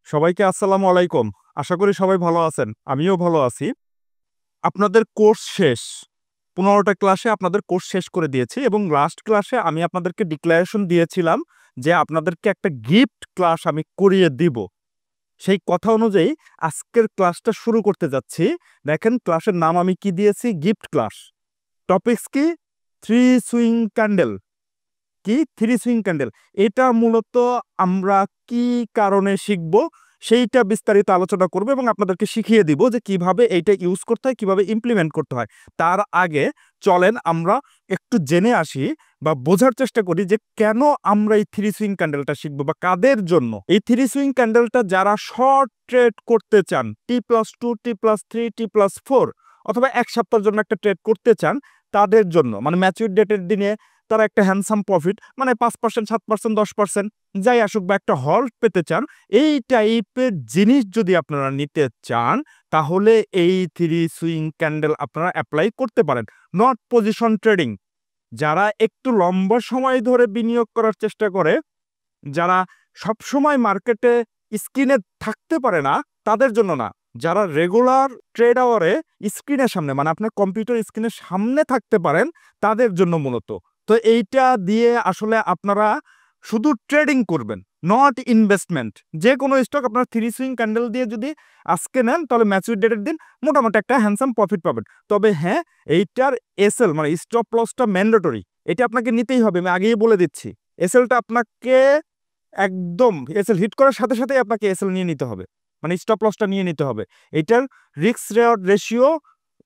সবাইকে আসসালামু আলাইকুম। আশা করি সবাই ভালো আছেন। আমিও ভালো আছি। আপনাদের কোর্স শেষ। ১৫টা ক্লাসে আপনাদের কোর্স শেষ করে দিয়েছি এবং লাস্ট ক্লাসে আমি আপনাদেরকে ডিক্লারেশন দিয়েছিলাম যে আপনাদেরকে একটা গিফট ক্লাস আমি করিয়ে দিব। সেই কথা অনুযায়ী আজকের ক্লাসটা শুরু করতে যাচ্ছি। দেখেন ক্লাসের নাম আমি কি দিয়েছি? Gift class. টপিকস কি? Three swing candle. কি? Three swing candle. এটা মূলত আমরা কি কারণে শিখব সেইটা বিস্তারিত আলোচনা করব এবং আপনাদেরকে শিখিয়ে দিব যে কিভাবে এইটা ইউজ করতে হয়, কিভাবে ইমপ্লিমেন্ট করতে হয়। তার আগে চলেন আমরা একটু জেনে আসি বা বোঝার চেষ্টা করি যে কেন আমরা এই থ্রি সুইং ক্যান্ডেলটা শিখবো বা কাদের জন্য। এই থ্রি সুইং ক্যান্ডেলটা যারা শর্ট ট্রেড করতে চান, T+2, T+3, T+4 অথবা এক সপ্তাহের জন্য একটা ট্রেড করতে চান, তাদের জন্য মানে ম্যাচিউর ডেটের দিনে তারা একটা হ্যান্ডসাম প্রফিট মানে 5%, 7%, 10% যাই আসুক বা একটা হল্ট পেতে চান, এই টাইপের জিনিস যদি আপনারা নিতে চান তাহলে এই থ্রি সুইং ক্যান্ডেল আপনারা অ্যাপ্লাই করতে পারেন। Not position trading. যারা একটু লম্বা সময় ধরে বিনিয়োগ করার চেষ্টা করে, যারা সবসময় মার্কেটে স্ক্রিনে থাকতে পারে না, তাদের জন্য না। যারা রেগুলার ট্রেড আওয়ারে স্ক্রিনের সামনে মানে আপনার কম্পিউটার স্ক্রিনের সামনে থাকতে পারেন, তাদের জন্য মূলত। তো এইটা দিয়ে আসলে আপনারা শুধু ট্রেডিং করবেন, নট ইনভেস্টমেন্ট। যে কোনো স্টক আপনার থ্রি সুইং ক্যান্ডেল দিয়ে যদি আজকে নেন তাহলে ম্যাচুর ডেটের দিন মোটামুটি একটা হ্যান্ডসাম প্রফিট পাবেন। তবে হ্যাঁ, এইটার এসএল মানে স্টপ লসটা ম্যান্ডেটরি। এটা আপনাকে নিতেই হবে, আমি আগেই বলে দিচ্ছি। এসএলটা আপনাকে একদম এসএল হিট করার সাথে সাথে আপনাকে এসএল নিয়ে নিতে হবে, মানে স্টপ লসটা নিয়ে নিতে হবে। এটার রিস্ক রেওয়ার্ড রেশিও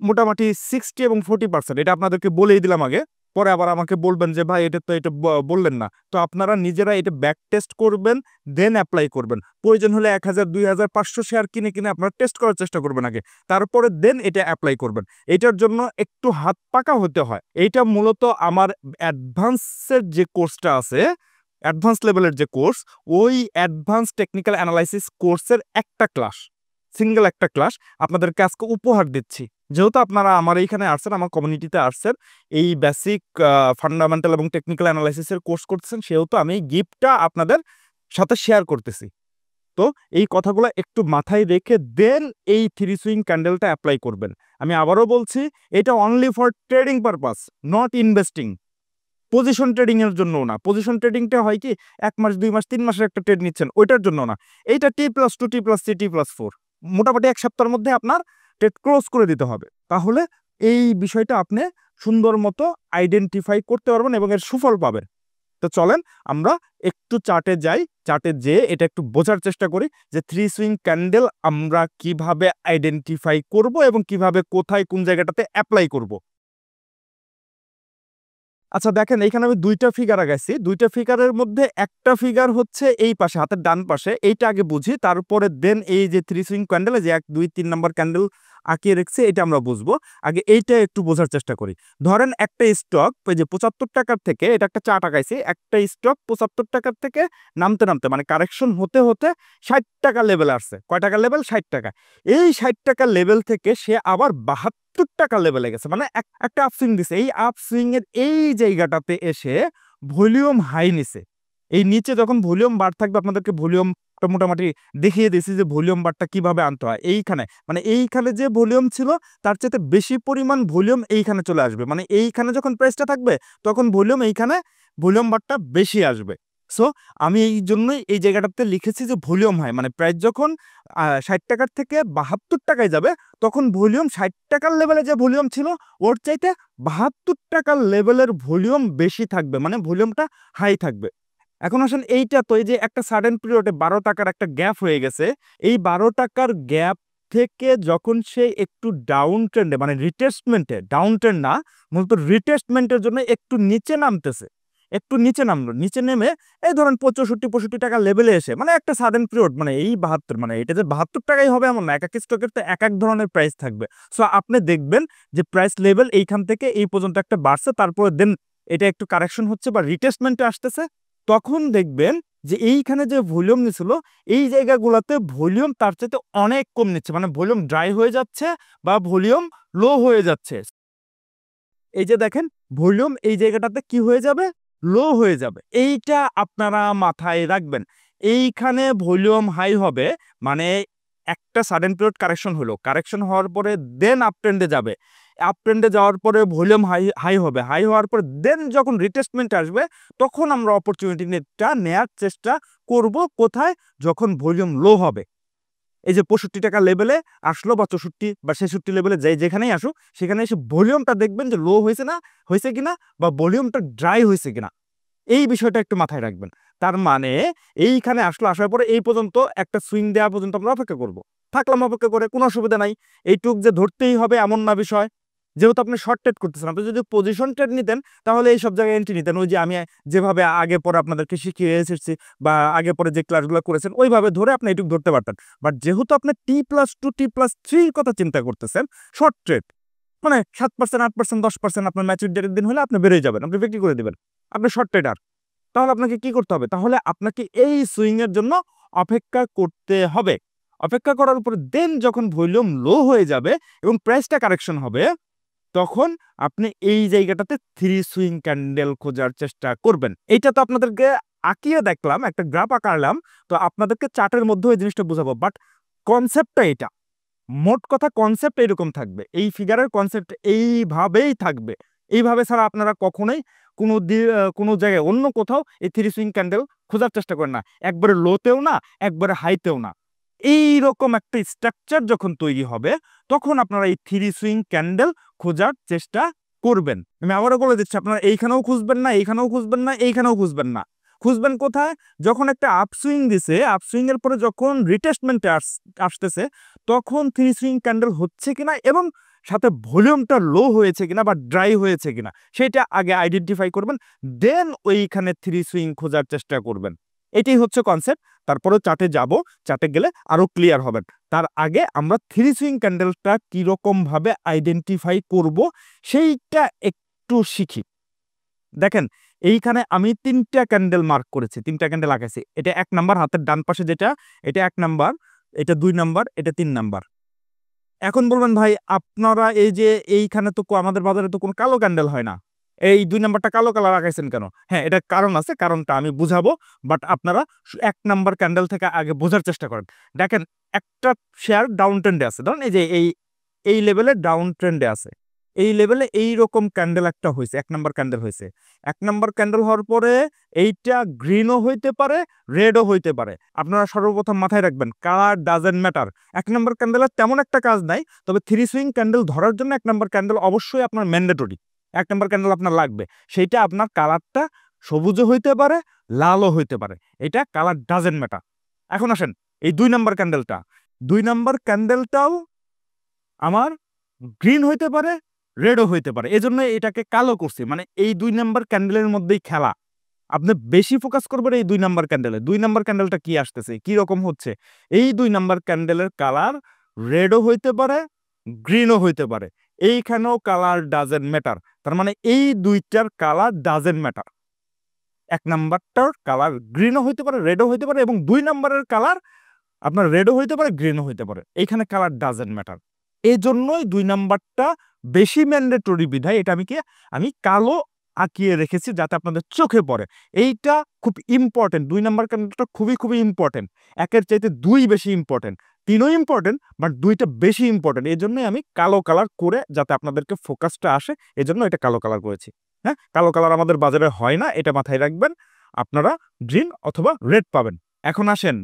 মোটামুটি 60 এবং 40%। এটা আপনাদেরকে বলেই দিলাম আগে। পরে আবার আমাকে বলবেন যে ভাই এটা তো এটা বললেন না। তো আপনারা নিজেরা এটা ব্যাক টেস্ট করবেন, দেন অ্যাপ্লাই করবেন। প্রয়োজন হলে 1000, 2000, 500 শেয়ার কিনে কিনে আপনারা টেস্ট করার চেষ্টা করবেন আগে, তারপরে দেন এটা অ্যাপ্লাই করবেন। এটার জন্য একটু হাত পাকা হতে হয়। এইটা মূলত আমার অ্যাডভান্সের যে কোর্সটা আছে, অ্যাডভান্স লেভেলের যে কোর্স, ওই অ্যাডভান্স টেকনিক্যাল অ্যানালাইসিস কোর্সের একটা ক্লাস, সিঙ্গেল একটা ক্লাস আপনাদেরকে আজকে উপহার দিচ্ছি। যেহেতু আপনারা আমার এইখানে আসছেন, আমার কমিউনিটিতে আসছেন, এই বেসিক ফান্ডামেন্টাল এবং টেকনিক্যাল অ্যানালাইসিসের কোর্স করতেছেন, সেহেতু আমি এই গিফটটা আপনাদের সাথে শেয়ার করতেছি। তো এই কথাগুলো একটু মাথায় রেখে দেন এই থ্রি সুইং ক্যান্ডেলটা অ্যাপ্লাই করবেন। আমি আবারও বলছি, এটা only for trading purpose, not investing. Position trading এর জন্য না। পজিশন ট্রেডিংটা হয় কি 1 মাস, 2 মাস, 3 মাসের একটা ট্রেড নিচ্ছেন, ওইটার জন্য না। এইটা T+2, T+3, T+4 মোটামুটি এক সপ্তাহের মধ্যে আপনার ট্রেড ক্লোজ করে দিতে হবে। তাহলে এই বিষয়টা আপনি সুন্দর মতো আইডেন্টিফাই করতে পারবেন এবং এর সুফল পাবেন। তো চলেন আমরা একটু চার্টে যাই। চার্টে যেয়ে এটা একটু বোঝার চেষ্টা করি যে থ্রি সুইং ক্যান্ডেল আমরা কিভাবে আইডেন্টিফাই করব এবং কিভাবে কোথায় কোন জায়গাটাতে অ্যাপ্লাই করব। আচ্ছা দেখেন, এইখানে আমি দুইটা ফিগার আগাইছি। দুইটা ফিগারের মধ্যে একটা ফিগার হচ্ছে এই পাশে, হাতের ডান পাশে। এইটা আগে বুঝি, তারপরে দেন এই যে থ্রি সুইং ক্যান্ডেল, যে 1, 2, 3 নাম্বার ক্যান্ডেল আঁকিয়ে রেখেছে, এটা আমরা বুঝবো। আগে এইটা একটু বোঝার চেষ্টা করি। ধরেন একটা স্টক এই যে 75 টাকার থেকে, এটা একটা চার্ট আঁকাইছি, একটা স্টক 75 টাকার থেকে নামতে নামতে মানে কারেকশন হতে হতে 60 টাকা লেভেল আসছে। কয় টাকা লেভেল? 60 টাকা। এই 60 টাকা লেভেল থেকে সে আবার 72 টাকা লেভেলে গেছে, মানে একটা আপসুইং দিছে। এই আপসুইং এর এই জায়গাটাতে এসে ভলিউম হাই নিছে। এই নিচে যখন ভলিউম বার থাকবে, আপনাদেরকে ভলিউমটা মোটামুটি দেখিয়ে দিয়েছি যে ভলিউম বারটা কিভাবে আনতে হয়। এইখানে মানে এইখানে যে ভলিউম ছিল তার চাইতে বেশি পরিমাণ ভলিউম এইখানে চলে আসবে। মানে এইখানে যখন প্রাইসটা থাকবে তখন ভলিউম এইখানে ভলিউম বারটা বেশি আসবে। সো আমি এই জন্যই এই জায়গাটাতে লিখেছি যে ভলিউম হাই, মানে প্রাইস যখন 60 টাকার থেকে 72 টাকায় যাবে তখন ভলিউম 60 টাকার লেভেলে যে ভলিউম ছিল ওর চাইতে 72 টাকার লেভেলের ভলিউম বেশি থাকবে, মানে ভলিউমটা হাই থাকবে। এখন আসেন এইটা তো এই যে একটা সাডেন পিরিয়ডে 12 টাকার একটা গ্যাপ হয়ে গেছে। এই 12 টাকার গ্যাপ থেকে যখন সে একটু ডাউন ট্রেন্ডে মানে রিটেস্টমেন্টে, ডাউন ট্রেন্ড না, মূলত রিটেস্টমেন্টের জন্য একটু নিচে নামতেছে, একটু নিচে নামলো, নিচে নেমে এই ধরেন 65-65 টাকা লেভেলে এসে মানে একটা সাডেন পিরিয়ড, মানে এই 72 মানে এটা যে 72 টাকাই হবে এমন না, এক এক স্টকের তো এক এক ধরনের প্রাইস থাকবে। সো আপনি দেখবেন যে প্রাইস লেভেল এইখান থেকে এই পর্যন্ত একটা বাড়ছে, তারপরে দেন এটা একটু কারেকশন হচ্ছে বা রিটেস্টমেন্টে আসতেছে। তখন দেখবেন যে এইখানে যে ভলিউম নিছিল এই জায়গাগুলোতে ভলিউম তার চাইতে অনেক কম নিচ্ছে, মানে ভলিউম ড্রাই হয়ে যাচ্ছে বা ভলিউম লো হয়ে যাচ্ছে। এই যে দেখেন ভলিউম এই জায়গাটাতে কি হয়ে যাবে? লো হয়ে যাবে। এইটা আপনারা মাথায় রাখবেন। এইখানে ভলিউম হাই হবে, মানে একটা সাডেন পিরিয়ড কারেকশন হলো, কারেকশন হওয়ার পরে দেন আপ ট্রেন্ডে যাবে, আপ ট্রেন্ডে যাওয়ার পরে ভলিউম হাই হাই হবে, হাই হওয়ার পরে দেন যখন রিটেস্টমেন্ট আসবে তখন আমরা অপরচুনিটিটা নেওয়ার চেষ্টা করব। কোথায়? যখন ভলিউম লো হবে। এই যে 65 টাকা লেভেলে আসলো বা 64 বা 66 লেভেলে যেখানেই আসুক, সেখানে এসে ভলিউমটা দেখবেন যে লো হয়েছে না, হয়েছে কিনা, বা ভলিউমটা ড্রাই হয়েছে কিনা, এই বিষয়টা একটু মাথায় রাখবেন। তার মানে এইখানে আসার পরে এই পর্যন্ত একটা সুইং দেওয়া পর্যন্ত আমরা অপেক্ষা করব, থাকলাম অপেক্ষা করে, কোনো অসুবিধা নাই। এইটুক যে ধরতেই হবে এমন না বিষয়। যেহেতু আপনি শর্ট ট্রেড করতেছেন, আপনি যদি পজিশন ট্রেড নিতেন তাহলে এই সব জায়গায় এন্ট্রি নিতেন, ওই যে আমি যেভাবে আগে পরে আপনাদেরকে শিখিয়ে এসেছি বা আগে পরে যে ক্লাসগুলো করেছেন ওইভাবে ধরে আপনি এইটুক ধরতে পারতেন। বাট যেহেতু আপনি T+2 T+3 কথা চিন্তা করতেছেন, শর্ট ট্রেড মানে 7%, 8%, 10% আপনার ম্যাচুরিটি ডেটের দিন হলে আপনি বেরোয় যাবেন, আপনি বিক্রি করে দিবেন, আপনি শর্ট ট্রেডার। তাহলে আপনাকে কি করতে হবে? তাহলে আপনাকে এই সুইং এর জন্য অপেক্ষা করতে হবে। অপেক্ষা করার উপর দেন যখন ভলিউম লো হয়ে যাবে এবং প্রাইসটা কারেকশন হবে, তখন আপনি এই জায়গাটাতে থ্রি সুইং ক্যান্ডেল খোঁজার চেষ্টা করবেন। এইটা তো আপনাদেরকে আঁকিয়ে দেখলাম, একটা গ্রাফ আঁকালাম, তো আপনাদেরকে চার্টের মধ্যে ওই জিনিসটা বোঝাবো, বাট কনসেপ্টটা এটা। মোট কথা কনসেপ্ট এরকম থাকবে, এই ফিগারের কনসেপ্ট এইভাবেই থাকবে। এইভাবে ছাড়া আপনারা কখনোই কোনো জায়গায় অন্য কোথাও এই থ্রি সুইং ক্যান্ডেল খোঁজার চেষ্টা করেন না, একবারে লোতেও না, একবারে হাইতেও না। এইরকম একটা স্ট্রাকচার যখন তৈরি হবে তখন আপনারা এই থ্রি সুইং ক্যান্ডেল খোঁজার চেষ্টা করবেন। আমি আবারও বলে দিচ্ছি, আপনারা এইখানেও খুঁজবেন না, এইখানেও খুঁজবেন না, এইখানেও খুঁজবেন না। খুঁজবেন কোথায়? যখন একটা আপসুইং দিছে, আপসুইং এর পরে যখন রিটেস্টমেন্টে আসতেছে, তখন থ্রি সুইং ক্যান্ডেল হচ্ছে কিনা এবং সাথে ভলিউমটা লো হয়েছে কিনা বা ড্রাই হয়েছে কিনা সেটা আগে আইডেন্টিফাই করবেন, দেন ওইখানে থ্রি সুইং খোঁজার চেষ্টা করবেন। এটাই হচ্ছে কনসেপ্ট। তারপরে চার্টে যাব, চার্টে গেলে আরো ক্লিয়ার হবেন। তার আগে আমরা থ্রি সুইং ক্যান্ডেলটা কিরকম ভাবে আইডেন্টিফাই করব সেইটা একটু শিখি। দেখেন, এইখানে আমি 3টা ক্যান্ডেল মার্ক করেছি, 3টা ক্যান্ডেল আঁকেছি। এটা 1 নাম্বার, হাতের ডান পাশে যেটা, এটা 1 নাম্বার, এটা 2 নাম্বার, এটা 3 নাম্বার। এখন বলবেন ভাই আপনারা এই যে এইখানে তো আমাদের বাজারে তো কোনো কালো ক্যান্ডেল হয় না, এই 2 নাম্বারটা কালো কালার আঁকাইছেন কেন? হ্যাঁ, এটা কারণ আছে, কারণটা আমি বুঝাবো, বাট আপনারা 1 নাম্বার ক্যান্ডেল থেকে আগে বোঝার চেষ্টা করেন। দেখেন, একটা শেয়ার ডাউন ট্রেন্ডে আছে, ধরুন এই যে এই লেভেলে ডাউন ট্রেন্ডে আছে, এই লেভেলে এইরকম ক্যান্ডেল একটা হয়েছে, 1 নাম্বার ক্যান্ডেল হয়েছে। 1 নাম্বার ক্যান্ডেল হওয়ার পরে এইটা গ্রিনও হইতে পারে, রেডও হইতে পারে। আপনারা সর্বপ্রথম মাথায় রাখবেন, কালার ডাজেন্ট ম্যাটার। 1 নাম্বার ক্যান্ডেলের তেমন একটা কাজ নাই, তবে থ্রি সুইং ক্যান্ডেল ধরার জন্য 1 নাম্বার ক্যান্ডেল অবশ্যই আপনার ম্যান্ডেটরি। 1 নাম্বার ক্যান্ডেল আপনার লাগবে, সেইটা আপনার কালারটা সবুজও হইতে পারে, লালও হইতে পারে, এটা কালার ডাজেন্ট ম্যাটার। এখন আসেন এই 2 নাম্বার ক্যান্ডেলটা, 2 নাম্বার ক্যান্ডেলটাও আমার গ্রিন হইতে পারে, রেডও হইতে পারে, এজন্য এটাকে কালো করছি, মানে এই 2 নাম্বার ক্যান্ডেলের মধ্যেই খেলা। আপনি বেশি ফোকাস করবেন এই 2 নাম্বার ক্যান্ডেলে। 2 নাম্বার ক্যান্ডেলটা কি আসতেছে, কি রকম হচ্ছে? এই 2 নাম্বার ক্যান্ডেলের কালার রেডও হইতে পারে, গ্রিনও হইতে পারে, এইখানেও কালার ডাজেন্ট ম্যাটার। তার মানে এই দুইটার কালার ডাজেন্ট ম্যাটার। 1 নাম্বারটার কালার গ্রিনও হইতে পারে, রেডও হইতে পারে, এবং 2 নাম্বারের কালার আপনার রেডও হইতে পারে, গ্রিনও হইতে পারে, এইখানে কালার ডাজেন্ট ম্যাটার। এই জন্যই 2 নাম্বারটা বেশি ম্যান্ডেটরি বিধায় এটা আমি কালো আঁকিয়ে রেখেছি যাতে আপনাদের চোখে পড়ে। এইটা খুব ইম্পর্টেন্ট, 2 নাম্বার ক্যান্ডেলটা খুবই খুবই ইম্পর্টেন্ট, একের চাইতে 2 বেশি ইম্পর্টেন্ট। 3ও ইম্পর্টেন্ট, বাট 2টা বেশি ইম্পর্টেন্ট। এই জন্যই আমি কালো কালার করে যাতে আপনাদেরকে ফোকাসটা আসে, এজন্য এটা কালো কালার করেছি। হ্যাঁ, কালো কালার আমাদের বাজারে হয় না, এটা মাথায় রাখবেন। আপনারা গ্রিন অথবা রেড পাবেন। এখন আসেন,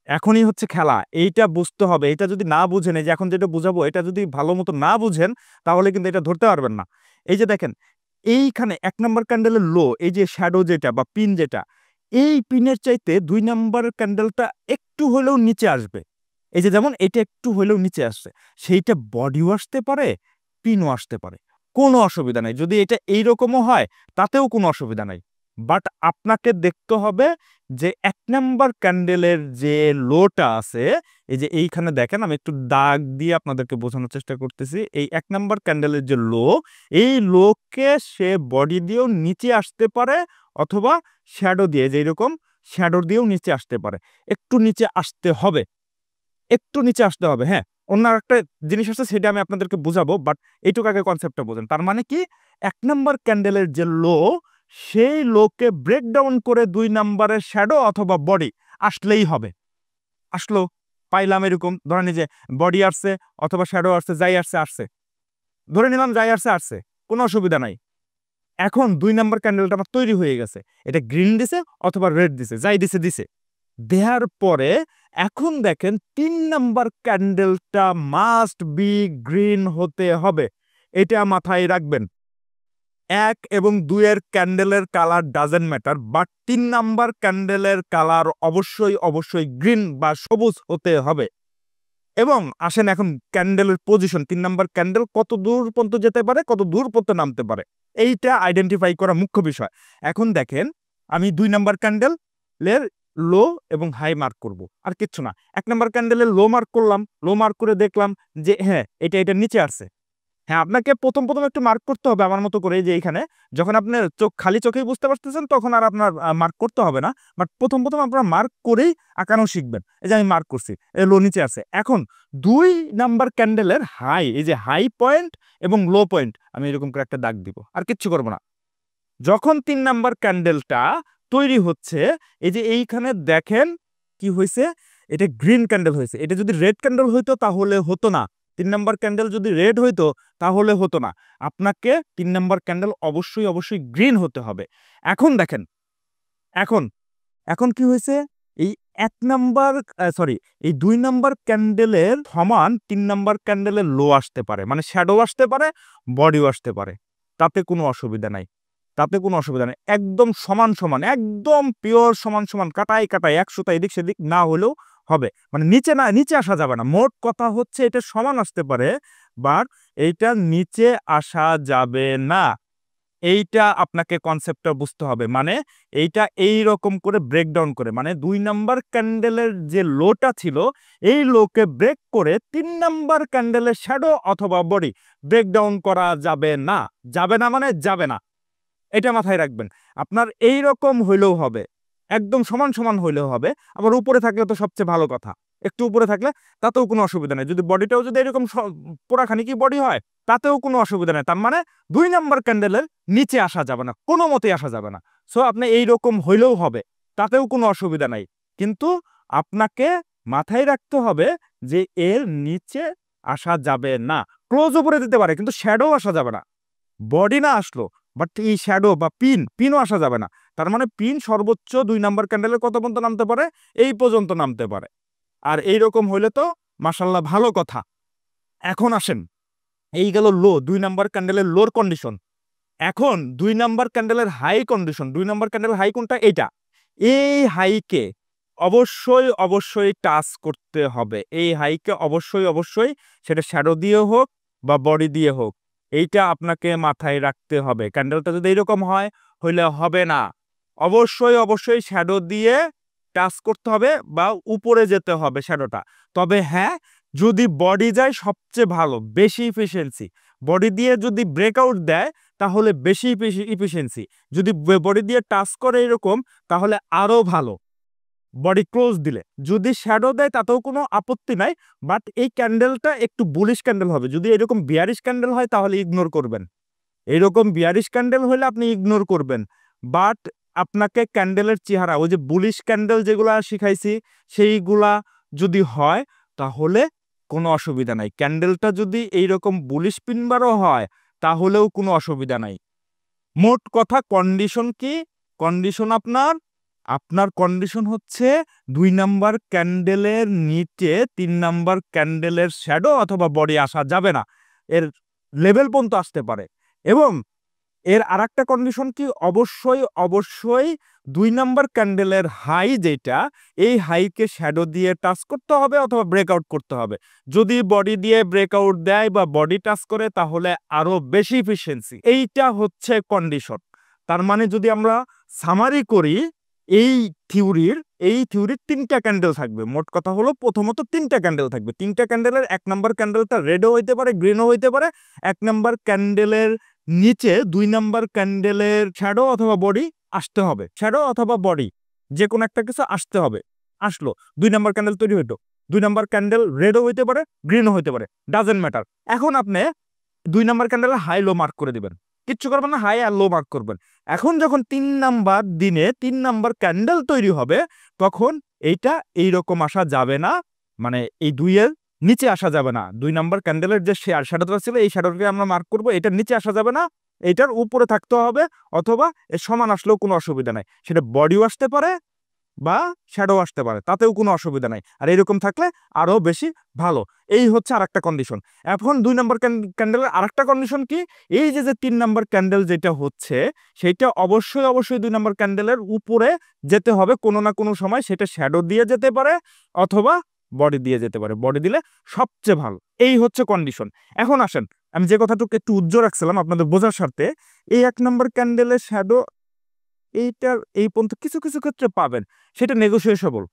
এখনই হচ্ছে খেলা, এইটা বুঝতে হবে। এটা যদি না বুঝেন, এই যে এখন যেটা বুঝাবো, এটা যদি ভালো মতো না বুঝেন তাহলে কিন্তু এটা ধরতে পারবেন না। এই যে দেখেন, এইখানে 1 নাম্বার ক্যান্ডেলের লো, এই যে শ্যাডো যেটা বা পিন যেটা, এই পিনের চাইতে 2 নাম্বার ক্যান্ডেলটা একটু হলেও নিচে আসবে। এই যে যেমন এটা একটু হলেও নিচে আসছে, সেইটা বডিও আসতে পারে, পিনও আসতে পারে, কোনো অসুবিধা নাই। যদি এটা এইরকমও হয় তাতেও কোনো অসুবিধা নাই। বাট আপনাকে দেখতে হবে যে 1 নাম্বার ক্যান্ডেলের যে লোটা আছে, এই যে এইখানে দেখেন, আমি একটু দাগ দিয়ে আপনাদেরকে বোঝানোর চেষ্টা করতেছি। এই 1 নাম্বার ক্যান্ডেলের যে লো, এই লোকে সে বডি দিয়েও নিচে আসতে পারে, অথবা শ্যাডো দিয়ে, যে এরকম শ্যাডো দিয়েও নিচে আসতে পারে। একটু নিচে আসতে হবে, একটু নিচে আসতে হবে। হ্যাঁ, অন্য একটা জিনিস আছে, সেটা আমি আপনাদেরকে বুঝাবো, বাট এইটুকু আগে কনসেপ্টটা বোঝেন। তার মানে কি, 1 নাম্বার ক্যান্ডেলের যে লো, সেই লোকে ব্রেকডাউন করে 2 নাম্বারের শ্যাডো অথবা বডি আসলেই হবে। আসলো, পাইলাম এরকম, ধরেন এই যে বডি আসছে অথবা শ্যাডো আসছে, যাই আসছে আসছে, ধরে নিলাম যাই আসছে আসছে, কোনো অসুবিধা নাই। এখন 2 নাম্বার ক্যান্ডেলটা আমার তৈরি হয়ে গেছে, এটা গ্রিন দিছে অথবা রেড দিছে, যাই দিছে দিছে, দেওয়ার পরে এখন দেখেন 3 নাম্বার ক্যান্ডেলটা মাস্ট বি গ্রিন হতে হবে, এটা মাথায় রাখবেন। 1 এবং 2 এর ক্যান্ডেলের colour doesn't matter, but 3 number ক্যান্ডেলের কালার অবশ্যই অবশ্যই গ্রিন বা সবুজ হতে হবে। এবং আসেন এখন ক্যান্ডেলের পজিশন, 3 নাম্বার ক্যান্ডেল কত দূর পর্যন্ত যেতে পারে, কত দূর পর্যন্ত নামতে পারে, এইটা আইডেন্টিফাই করা মুখ্য বিষয়। এখন দেখেন আমি 2 নাম্বার ক্যান্ডেলের লো এবং হাই মার্ক করব, আর কিচ্ছু না। 1 নাম্বার ক্যান্ডেলের লো মার্ক করলাম, লো মার্ক করে দেখলাম যে হ্যাঁ এটা নিচে আসছে। হ্যাঁ, আপনাকে প্রথম একটু মার্ক করতে হবে আমার মতো করে, যে এইখানে যখন আপনার চোখ খালি চোখেই বুঝতে পারতেছেন তখন আর আপনার মার্ক করতে হবে না, বাট প্রথম আপনার মার্ক করেই আঁকানো শিখবেন। এই যে আমি মার্ক করছি, লো নিচে আছে। এখন 2 নাম্বার ক্যান্ডেলের হাই, এই যে হাই পয়েন্ট এবং লো পয়েন্ট, আমি এরকম করে একটা দাগ দিব, আর কিচ্ছু করবো না। যখন 3 নাম্বার ক্যান্ডেলটা তৈরি হচ্ছে, এই যে এইখানে দেখেন কি হয়েছে, এটা গ্রিন ক্যান্ডেল হয়েছে। এটা যদি রেড ক্যান্ডেল হইতো তাহলে হতো না, 3 নাম্বার ক্যান্ডেল যদি রেড হইতো তাহলে হতো না। আপনাকে 3 নাম্বার ক্যান্ডেল অবশ্যই অবশ্যই গ্রিন হতে হবে। এখন দেখেন, এখন এখন কি হয়েছে, এই 1 নাম্বার সরি, এই 2 নাম্বার ক্যান্ডেলের সমান 3 নাম্বার ক্যান্ডেলের লো আসতে পারে, মানে শ্যাডো আসতে পারে, বডিও আসতে পারে, তাতে কোনো অসুবিধা নাই, তাতে কোনো অসুবিধা নেই। একদম সমান সমান, একদম পিওর সমান সমান, কাটাই কাটাই 100টা এদিক সেদিক না হলেও হবে, মানে নিচে না, নিচে আসা যাবে না। মোট কথা হচ্ছে এটা সমান আসতে পারে, বাট এইটা নিচে আসা যাবে না। এইটা আপনাকে কনসেপ্টটা বুঝতে হবে। মানে এইটা এই রকম করে ব্রেকডাউন করে, মানে 2 নাম্বার ক্যান্ডেলের যে লোটা ছিল এই লোকে ব্রেক করে 3 নাম্বার ক্যান্ডেলের শ্যাডো অথবা বডি ব্রেকডাউন করা যাবে না। যাবে না মানে যাবে না, এটা মাথায় রাখবেন। আপনার এই রকম হইলেও হবে, একদম সমান সমান হইলেও হবে। আবার উপরে থাকলে তো সবচেয়ে ভালো কথা, একটু উপরে থাকলে তাতেও কোনো অসুবিধা নেই। যদি বডিটাও যদি এরকম পোড়াখানি কি বডি হয় তাতেও কোনো অসুবিধা নেই। তার মানে 2 নাম্বার ক্যান্ডেলের নিচে আসা যাবে না, কোনো মতেই আসা যাবে না। সো আপনি এই রকম হইলেও হবে, তাতেও কোনো অসুবিধা নাই। কিন্তু আপনাকে মাথায় রাখতে হবে যে এর নিচে আসা যাবে না। ক্লোজ উপরে দিতে পারে কিন্তু শ্যাডো আসা যাবে না। বডি না আসলো, বাট এই শ্যাডো বা পিনও আসা যাবে না। তার মানে পিন সর্বোচ্চ 2 নাম্বার ক্যান্ডেলের কত পর্যন্ত নামতে পারে, এই পর্যন্ত নামতে পারে। আর এইরকম হইলে তো মাশাল্লাহ ভালো কথা। এখন আসেন, এই গেল লো, 2 নাম্বার ক্যান্ডেলের লোর কন্ডিশন। এখন 2 নাম্বার ক্যান্ডেলের high condition. 2 number candle high কোনটা, এইটা। এই হাইকে অবশ্যই অবশ্যই টাচ করতে হবে, এই হাইকে অবশ্যই অবশ্যই, সেটা শ্যাডো দিয়ে হোক বা বডি দিয়ে হোক, এইটা আপনাকে মাথায় রাখতে হবে। ক্যান্ডেলটা যদি এরকম হয় হইলে হবে না, অবশ্যই অবশ্যই শ্যাডো দিয়ে টাচ করতে হবে বা উপরে যেতে হবে শ্যাডোটা। তবে হ্যাঁ, যদি বডি যায় সবচেয়ে ভালো, বেশি ইফিসিয়েন্সি। বডি দিয়ে যদি ব্রেকআউট দেয় তাহলে বেশি ইফিসিয়েন্সি, যদি বডি দিয়ে টাচ করে এরকম তাহলে আরো ভালো, বডি ক্লোজ দিলে। যদি শ্যাডো দেয় তাতেও কোনো আপত্তি নাই, বাট এই ক্যান্ডেলটা একটু বুলিশ ক্যান্ডেল হবে। যদি এরকম বিয়ারিশ ক্যান্ডেল হয় তাহলে ইগনোর করবেন, এরকম বিয়ারিশ ক্যান্ডেল হলে আপনি ইগনোর করবেন। বাট আপনাকে ক্যান্ডেলের চেহারা, ওই যে বুলিশ ক্যান্ডেল যেগুলা শিখাইছি সেইগুলা যদি হয় তাহলে কোনো অসুবিধা নাই। ক্যান্ডেলটা যদি এইরকম বুলিশ পিনবারও হয় তাহলেও কোনো অসুবিধা নাই। মোট কথা কন্ডিশন কি, কন্ডিশন আপনার আপনার কন্ডিশন হচ্ছে 2 নাম্বার ক্যান্ডেলের নিচে 3 নাম্বার ক্যান্ডেলের শ্যাডো অথবা বডি আসা যাবে না, এর লেভেল পর্যন্ত আসতে পারে। এবং এর আরেকটা কন্ডিশন কি, অবশ্যই অবশ্যই 2 নাম্বার ক্যান্ডেলের হাই যেটা, এই হাইকে শ্যাডো দিয়ে টাচ করতে হবে অথবা ব্রেকআউট করতে হবে। যদি বডি দিয়ে ব্রেকআউট দেয় বা বডি টাচ করে তাহলে আরো বেশি ইফিসিয়েন্সি। এইটা হচ্ছে কন্ডিশন। তার মানে যদি আমরা সামারি করি, এই থিওরির 3টা ক্যান্ডেল থাকবে। মোট কথা হলো প্রথমত 3টা ক্যান্ডেল থাকবে। 3টা ক্যান্ডেলের 1 নাম্বার ক্যান্ডেলটা রেডও হইতে পারে, গ্রিনও হইতে পারে। 1 নাম্বার ক্যান্ডেলের নিচে 2 নাম্বার ক্যান্ডেলের শ্যাডো অথবা বডি আসতে হবে, শ্যাডো অথবা বডি যে কোনো একটা কিছু আসতে হবে। আসলো, 2 নাম্বার ক্যান্ডেল তৈরি হইতো। 2 নাম্বার ক্যান্ডেল রেডও হইতে পারে, গ্রিনও হইতে পারে, ডাজেন্ট ম্যাটার। এখন আপনি 2 number candle high low mark করে দিবেন, কিচ্ছু করবেন না, হাই আর লো মার্ক করবেন। এখন যখন 3 নাম্বার দিনে 3 নাম্বার ক্যান্ডেল তৈরি হবে তখন এইটা এইরকম আসা যাবে না, মানে এই 2 এর নিচে আসা যাবে না। 2 নাম্বার ক্যান্ডেলের যে শ্যাডোটা ছিল এই শ্যাডোটাকে আমরা মার্ক করব, এটার নিচে আসা যাবে না, এইটার উপরে থাকতে হবে, অথবা এর সমান আসলেও কোনো অসুবিধা নাই। সেটা বডিও আসতে পারে বা শ্যাডো আসতে পারে, তাতেও কোনো অসুবিধা নাই। আর এরকম থাকলে আরো বেশি ভালো। এই হচ্ছে আরেকটা কন্ডিশন। এখন 2 নাম্বার ক্যান্ডেলের আরেকটা কন্ডিশন কি, এই যে 3 নাম্বার ক্যান্ডেল যেটা হচ্ছে সেইটা অবশ্যই অবশ্যই 2 নাম্বার ক্যান্ডেলের উপরে যেতে হবে কোনো না কোনো সময়। সেটা শ্যাডো দিয়ে যেতে পারে অথবা বডি দিয়ে যেতে পারে, বডি দিলে সবচেয়ে ভালো। এই হচ্ছে কন্ডিশন। এখন আসেন, আমি যে কথাটুকু একটু উজ্জ্বল রাখছিলাম আপনাদের বোঝার স্বার্থে, এই 1 নাম্বার ক্যান্ডেলের শ্যাডো এইটার এই পর্যন্ত কিছু কিছু ক্ষেত্রে পাবেন, সেটা নেগোশিয়েশন,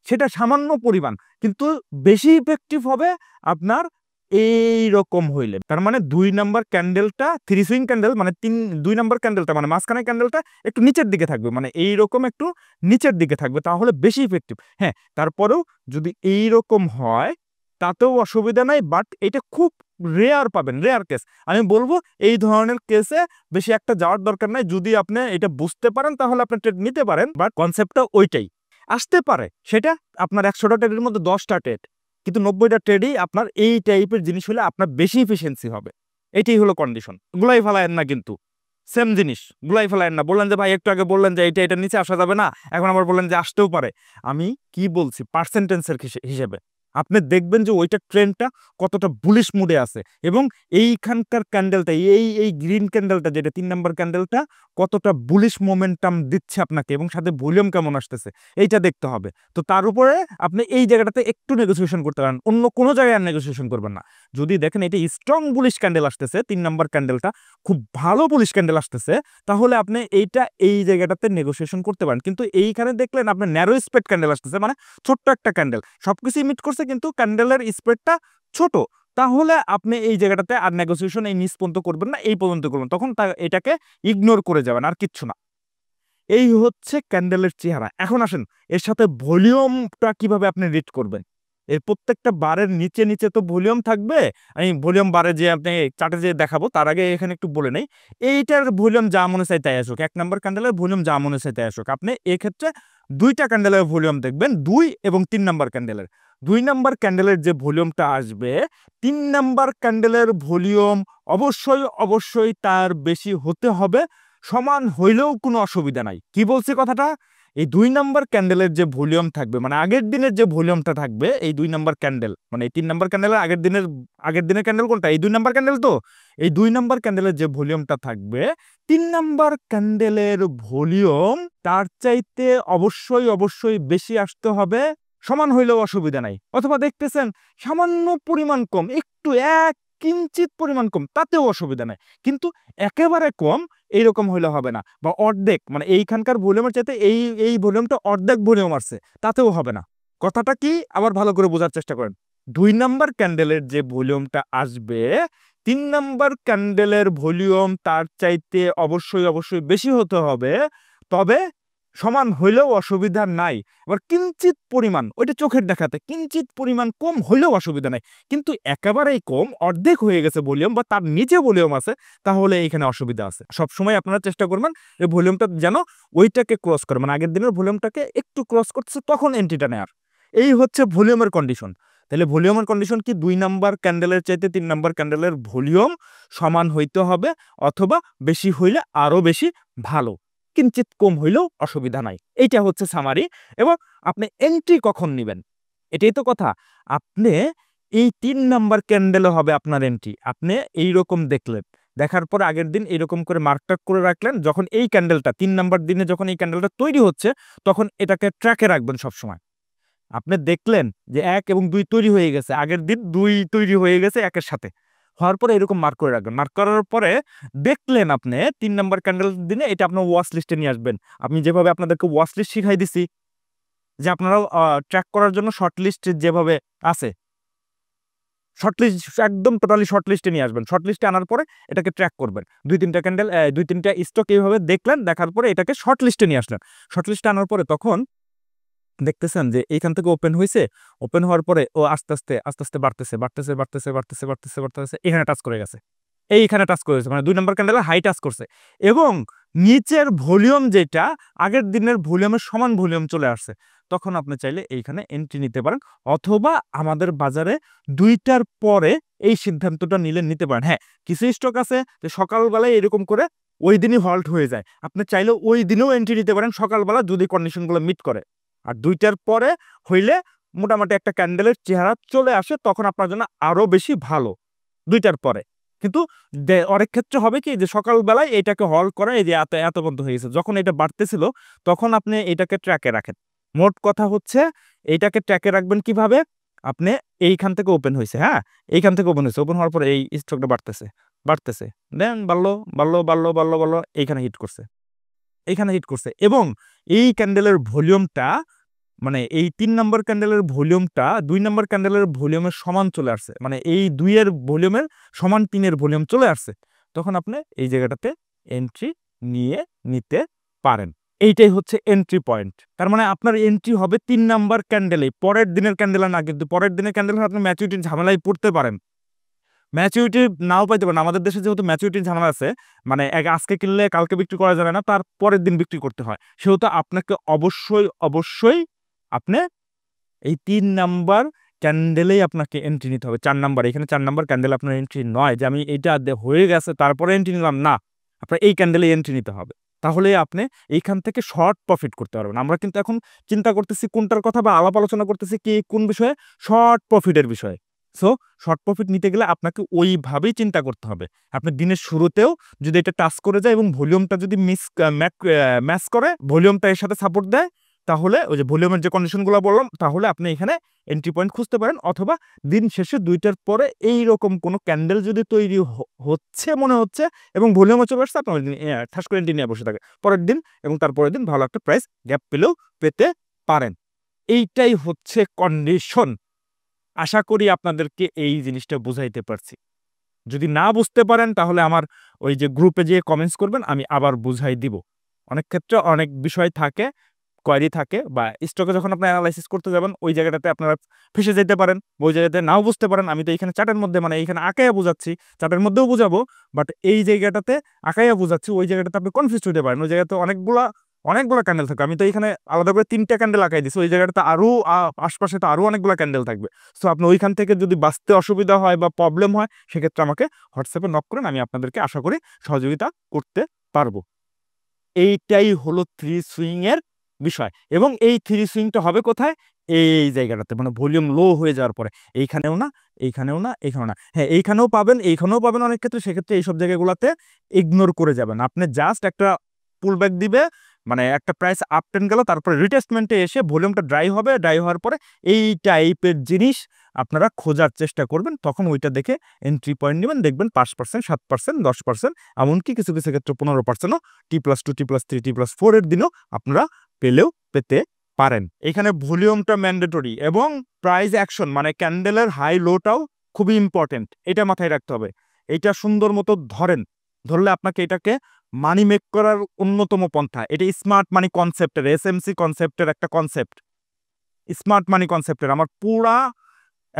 সেটা সামান্য পরিমাণ, কিন্তু বেশি ইফেক্টিভ হবে আপনার এই রকম হইলে। তার মানে 2 নাম্বার ক্যান্ডেলটা 3 সুইং ক্যান্ডেল, মানে 2 নাম্বার ক্যান্ডেলটা মানে মাঝখানে ক্যান্ডেলটা একটু নিচের দিকে থাকবে, মানে এই রকম একটু নিচের দিকে থাকবে, তাহলে বেশি ইফেক্টিভ। হ্যাঁ, তারপরেও যদি এই রকম হয় তাতেও অসুবিধা নাই, বাট এটা খুব রেয়ার পাবেন, রেয়ার কেস। আমি বলবো এই ধরনের কেসে বেশি একটা যাওয়ার দরকার নাই। যদি আপনি এটা বুঝতে পারেন তাহলে আপনি ট্রেড নিতে পারেন, বাট কনসেপ্টটা ওইটাই। আসতে পারে সেটা আপনার 100টা ট্রেডের মধ্যে 10টা ট্রেড, কিন্তু 90টা ট্রেডই আপনার এই টাইপের জিনিস হলে আপনার বেশি এফিসিয়েন্সি হবে। এটাই হলো কন্ডিশন। গুলাই ফেলায়েন না, কিন্তু সেম জিনিস গুলাই ফেলায়েন না। বললেন যে ভাই একটু আগে বললেন যে এটা নিচে আসা যাবে না, এখন আবার বললেন যে আসতেও পারে। আমি কি বলছি পার্সেন্টেন্সের হিসেবে আপনি দেখবেন যে ওইটা ট্রেন্ডটা কতটা বুলিশ মুডে আছে, এবং এইখানকার ক্যান্ডেলটা এই গ্রিন ক্যান্ডেলটা যেটা 3 নাম্বার ক্যান্ডেলটা কতটা বুলিশ মোমেন্টাম দিচ্ছে আপনাকে, এবং সাথে ভলিউম কেমন আসতেছে এইটা দেখতে হবে। তো তার উপরে আপনি এই জায়গাটাতে একটু নেগোসিয়েশন করতে পারেন, অন্য কোনো জায়গায় আর নেগোসিয়েশন করবেন না। যদি দেখেন এটা স্ট্রং বুলিশ ক্যান্ডেল আসতেছে, 3 নাম্বার ক্যান্ডেলটা খুব ভালো বুলিশ ক্যান্ডেল আসতেছে, তাহলে আপনি এইটা এই জায়গাটাতে নেগোসিয়েশন করতে পারেন। কিন্তু এইখানে দেখলেন আপনার ন্যারো স্প্রেড ক্যান্ডেল আসতেছে, মানে ছোট্ট একটা ক্যান্ডেল, সবকিছু মিট করছে কিন্তু ক্যান্ডেলের স্প্রেডটা ছোট, তাহলে আপনি এই জায়গাটাতে আর নেগোসিয়েশন এই নিচ পর্যন্ত করবেন না, এই পর্যন্ত করবেন, তখন এটাকে ইগনোর করে যাবেন, আর কিচ্ছু না। এই হচ্ছে ক্যান্ডেলের চেহারা। এখন আসেন এর সাথে ভলিউমটা কিভাবে আপনি রিড করবেন। এর প্রত্যেকটা বারের নিচে নিচে তো ভলিউম থাকবে। আমি ভলিউম বারে যে আপনি চার্টে যে দেখাবো তার আগে এখানে একটু বলে নেই, এইটার ভলিউম যা মনে চাই তাই আসুক, 1 নাম্বার ক্যান্ডেলের ভলিউম যা মনে চাই তাই আসুক। আপনি এক্ষেত্রে 2টা ক্যান্ডেলের ভলিউম দেখবেন, 2 এবং 3 নাম্বার ক্যান্ডেলের। 2 নাম্বার ক্যান্ডেলের যে ভলিউমটা আসবে, 3 নাম্বার ক্যান্ডেলের ভলিউম অবশ্যই অবশ্যই তার বেশি হতে হবে, সমান হইলেও কোনো অসুবিধা নাই। কি বলছি কথাটা, এই 2 নাম্বার ক্যান্ডেলের যে ভলিউম থাকবে, মানে আগের দিনের যে ভলিউমটা থাকবে, এই 2 নাম্বার ক্যান্ডেল মানে এই 3 নাম্বার ক্যান্ডেলের আগের দিনের ক্যান্ডেল কোনটা, এই 2 নাম্বার ক্যান্ডেল। তো এই 2 নাম্বার ক্যান্ডেলের যে ভলিউমটা থাকবে, 3 নাম্বার ক্যান্ডেলের ভলিউম তার চাইতে অবশ্যই অবশ্যই বেশি আসতে হবে, সমান হইলেও অসুবিধা নাই। অথবা দেখতেছেন সামান্য পরিমাণ কম, একটু এক কিঞ্চিত পরিমাণ কম, তাতেও অসুবিধা নাই, কিন্তু একেবারে কম এইরকম হইলে হবে না, বা অর্ধেক, মানে এইখানকার ভলিউমের চাইতে এই ভলিউমটা অর্ধেক ভলিউম আসছে, তাতেও হবে না। কথাটা কি আবার ভালো করে বোঝার চেষ্টা করেন। 2 নাম্বার ক্যান্ডেলের যে ভলিউমটা আসবে, 3 নাম্বার ক্যান্ডেলের ভলিউম তার চাইতে অবশ্যই অবশ্যই বেশি হতে হবে, তবে সমান হইলেও অসুবিধা নাই। এবার কিঞ্চিত পরিমাণ, ওইটা চোখের দেখাতে কিঞ্চিত পরিমাণ কম হইলেও অসুবিধা নাই, কিন্তু একেবারেই কম, অর্ধেক হয়ে গেছে ভলিউম বা তার নিচে ভলিউম আছে, তাহলে এইখানে অসুবিধা আছে। সবসময় আপনারা চেষ্টা করবেন এই ভলিউমটা যেন ওইটাকে ক্রস করে, মানে আগের দিনের ভলিউমটাকে একটু ক্রস করতেছে, তখন এন্ট্রিটা নেয়ার। এই হচ্ছে ভলিউমের কন্ডিশন। তাহলে ভলিউমের কন্ডিশন কি, 2 নাম্বার ক্যান্ডেলের চাইতে 3 নাম্বার ক্যান্ডেলের ভলিউম সমান হইতে হবে, অথবা বেশি হইলে আরো বেশি ভালো, কিঞ্চিত কম হইলেও অসুবিধা নাই। এইটা হচ্ছে সামারি। এবং আপনি এন্ট্রি কখন নেবেন, এটাই তো কথা। আপনি এই 3 নাম্বার ক্যান্ডেলে হবে আপনার এন্ট্রি, আপনি এইরকম দেখলেন, দেখার পর আগের দিন এইরকম করে মার্কটাক করে রাখলেন, যখন এই ক্যান্ডেলটা 3 নাম্বার দিনে যখন এই ক্যান্ডেলটা তৈরি হচ্ছে, তখন এটাকে ট্র্যাকে রাখবেন সবসময়। আপনি দেখলেন যে 1 এবং 2 তৈরি হয়ে গেছে, আগের দিন 2 তৈরি হয়ে গেছে 1-এর সাথে, হওয়ার পরে এরকম মার্ক করে রাখবেন। মার্ক করার পরে দেখলেন আপনি 3 নাম্বার ক্যান্ডেল দিনে, এটা আপনার ওয়াচ লিস্টে নিয়ে আসবেন। আমি যেভাবে আপনাদেরকে ওয়াচ লিস্ট শিখাই দিছি, যে আপনারাও ট্র্যাক করার জন্য শর্ট লিস্ট যেভাবে আছে, শর্ট লিস্ট একদম টোটালি শর্ট লিস্টে নিয়ে আসবেন। শর্ট লিস্টে আনার পরে এটাকে ট্র্যাক করবেন। 2-3টা ক্যান্ডেল 2-3টা স্টক এইভাবে দেখলেন, দেখার পরে এটাকে শর্ট লিস্টে নিয়ে আসলেন। শর্ট লিস্টে আনার পরে তখন দেখতেছেন যে এইখান থেকে ওপেন হয়েছে, ওপেন হওয়ার পরে ও আস্তে আস্তে আস্তে আস্তে বাড়তেছে বাড়তেছে বাড়তেছে বাড়তেছে বাড়তেছে বাড়তেছে, এখানে টাচ করে গেছে, এইখানে টাচ করেছে, মানে 2 নাম্বার ক্যান্ডেলে হাই টাচ করছে, এবং নিচের ভলিউম যেটা আগের দিনের ভলিউমের সমান ভলিউম চলে আসছে, তখন আপনি চাইলে এইখানে এন্ট্রি নিতে পারেন, অথবা আমাদের বাজারে 2টার পরে এই সিদ্ধান্তটা নিতে পারেন। হ্যাঁ, কিছু স্টক আছে যে সকালবেলায় এরকম করে ওই দিনই হল্ট হয়ে যায়, আপনি চাইলে ওই দিনেও এন্ট্রি নিতে পারেন সকালবেলা, যদি কন্ডিশনগুলো মিট করে। আর 2টার পরে হইলে মোটামুটি একটা ক্যান্ডেলের চেহারা চলে আসে, তখন আপনার জন্য আরো বেশি ভালো 2টার পরে। কিন্তু অনেক ক্ষেত্রে হবে কি যে সকালবেলায় এটাকে হল্ট করে, এই যে এত এত পর্যন্ত হয়ে গেছে, যখন এটা বাড়তেছিল তখন আপনি এটাকে ট্র্যাকে রাখেন। মোট কথা হচ্ছে এইটাকে ট্র্যাকে রাখবেন কিভাবে, আপনি এইখান থেকে ওপেন হয়েছে, হ্যাঁ এইখান থেকে ওপেন হয়েছে, ওপেন হওয়ার পরে এই স্টকটা বাড়তেছে বাড়তেছে, দেন বাড়লো বাড়লো বাড়লো বাড়লো বাড়লো, এইখানে হিট করছে, এইখানে হিট করছে, এবং এই ক্যান্ডেলের ভলিউমটা মানে এই 3 নম্বর ক্যান্ডেলের ভলিউমটা 2 নম্বর ক্যান্ডেলের ভলিউমের সমান চলে আসছে, মানে এই 2 এর ভলিউমের সমান 3 এর ভলিউম চলে আসছে, তখন আপনি এই জায়গাটাতে এন্ট্রি নিতে পারেন। এইটাই হচ্ছে এন্ট্রি পয়েন্ট। তার মানে আপনার এন্ট্রি হবে 3 নাম্বার ক্যান্ডেলে, পরের দিনের ক্যান্ডেলে না, কিন্তু পরের দিনের ক্যান্ডেলে আপনি ম্যাচুরিটির ঝামেলায় পড়তে পারেন, ম্যাচুরিটি নাও পাইতে পারেন। আমাদের দেশে যেহেতু ম্যাচুরিটির ঝামেলা আছে, মানে আজকে কিনলে কালকে বিক্রি করা যাবে না, তার পরের দিন বিক্রি করতে হয়, সেহেতু আপনাকে অবশ্যই আপনি এই 3 নাম্বার ক্যান্ডেলেই আপনাকে এন্ট্রি নিতে হবে। 4 নাম্বার, এখানে 4 নাম্বার ক্যান্ডেল আপনার এন্ট্রি নয় যে আমি এটা হয়ে গেছে তারপরে এন্ট্রি নিলাম, না, আপনার এই ক্যান্ডেলে এন্ট্রি নিতে হবে, তাহলে আপনি এইখান থেকে শর্ট প্রফিট করতে পারবেন। আমরা কিন্তু এখন চিন্তা করতেছি কোনটার কথা, বা আলাপ আলোচনা করতেছি কি কোন বিষয়ে, শর্ট প্রফিটের বিষয়ে। সো শর্ট প্রফিট নিতে গেলে আপনাকে ওইভাবেই চিন্তা করতে হবে। আপনি দিনের শুরুতেও যদি এটা টাচ করে যায় এবং ভলিউমটা যদি ম্যাচ করে, ভলিউমটা এর সাথে সাপোর্ট দেয়, তাহলে ওই যে ভলিউমের যে কন্ডিশনগুলো বললাম, তাহলে আপনি এখানে এন্ট্রি পয়েন্ট খুঁজতে পারেন। অথবা দিন শেষে 2টার পরে এইরকম কোনো ক্যান্ডেল যদি তৈরি হচ্ছে মনে হচ্ছে এবং ভলিউমে চলে আসছে, আপনার ঠাস করে এন্ট্রি নিয়ে বসে থাকে, পরের দিন এবং তারপরের দিন ভালো একটা প্রাইস গ্যাপ পেলেও পেতে পারেন। এইটাই হচ্ছে কন্ডিশন। আশা করি আপনাদেরকে এই জিনিসটা বুঝাইতে পারছি। যদি না বুঝতে পারেন তাহলে আমার ওই যে গ্রুপে যেয়ে কমেন্টস করবেন, আমি আবার বুঝাই দিব। অনেক ক্ষেত্রে অনেক বিষয় থাকে, কোয়েরি থাকে, বা স্টকে যখন আপনি অ্যানালাইসিস করতে যাবেন ওই জায়গাটাতে আপনারা ফেসে যেতে পারেন, ওই জায়গাতে নাও বুঝতে পারেন। আমি তো এইখানে চার্টের মধ্যে মানে এইখানে আঁকাইয়া বুঝাচ্ছি, চার্টের মধ্যেও বুঝাবো, বাট এই জায়গাটাতে আঁকাইয়া বুঝাচ্ছি, ওই জায়গাটাতে আপনি কনফিউজ হতে পারেন। ওই জায়গাতে অনেকগুলা ক্যান্ডেল থাকবে, আমি তো এখানে আলাদা করে 3টা ক্যান্ডেল আঁকাই দিচ্ছি, ওই জায়গাটাতে আরো আশপাশে তো আরো অনেকগুলো ক্যান্ডেল থাকবে। সো আপনি ওইখান থেকে যদি বাঁচতে অসুবিধা হয় বা প্রবলেম হয়, সেক্ষেত্রে আমাকে হোয়াটসঅ্যাপে নক করেন, আমি আপনাদেরকে আশা করি সহযোগিতা করতে পারবো। এইটাই হলো 3 সুইং এর বিষয়। এবং এই 3 সুইংটা হবে কোথায়, এই জায়গাটাতে, মানে ভলিউম লো হয়ে যাওয়ার পরে, এইখানেও না, এইখানেও না, এইখানেও না, হ্যাঁ এইখানেও পাবেন, এইখানেও পাবেন অনেক ক্ষেত্রে। সেক্ষেত্রে এইসব জায়গাগুলোতে ইগনোর করে যাবেন, আপনি জাস্ট একটা পুল ব্যাক দিবে, মানে একটা প্রাইস আপ ট্রেন্ড গেল, তারপরে রিটেস্টমেন্টে এসে ভলিউমটা ড্রাই হবে, ড্রাই হওয়ার পরে এই টাইপের জিনিস আপনারা খোঁজার চেষ্টা করবেন, তখন ওইটা দেখে এন্ট্রি পয়েন্ট নেবেন, দেখবেন 5%, 7%, 10%, এমনকি কিছু কিছু ক্ষেত্রে 15%ও T+2, T+3, T+4 এর দিনও আপনারা পেতে পারেন। এখানে ভলিউমটা ম্যান্ডেটরি এবং প্রাইস অ্যাকশন, মানে ক্যান্ডেলের হাই লোটাও খুবই ইম্পর্টেন্ট, এটা মাথায় রাখতে হবে। এটা সুন্দর মতো ধরলে আপনাকে এটাকে মানি মেক করার অন্যতম পন্থা। এটা স্মার্ট মানি কনসেপ্টের, এসএমসি কনসেপ্টের একটা কনসেপ্ট, স্মার্ট মানি কনসেপ্টের আমার পুরা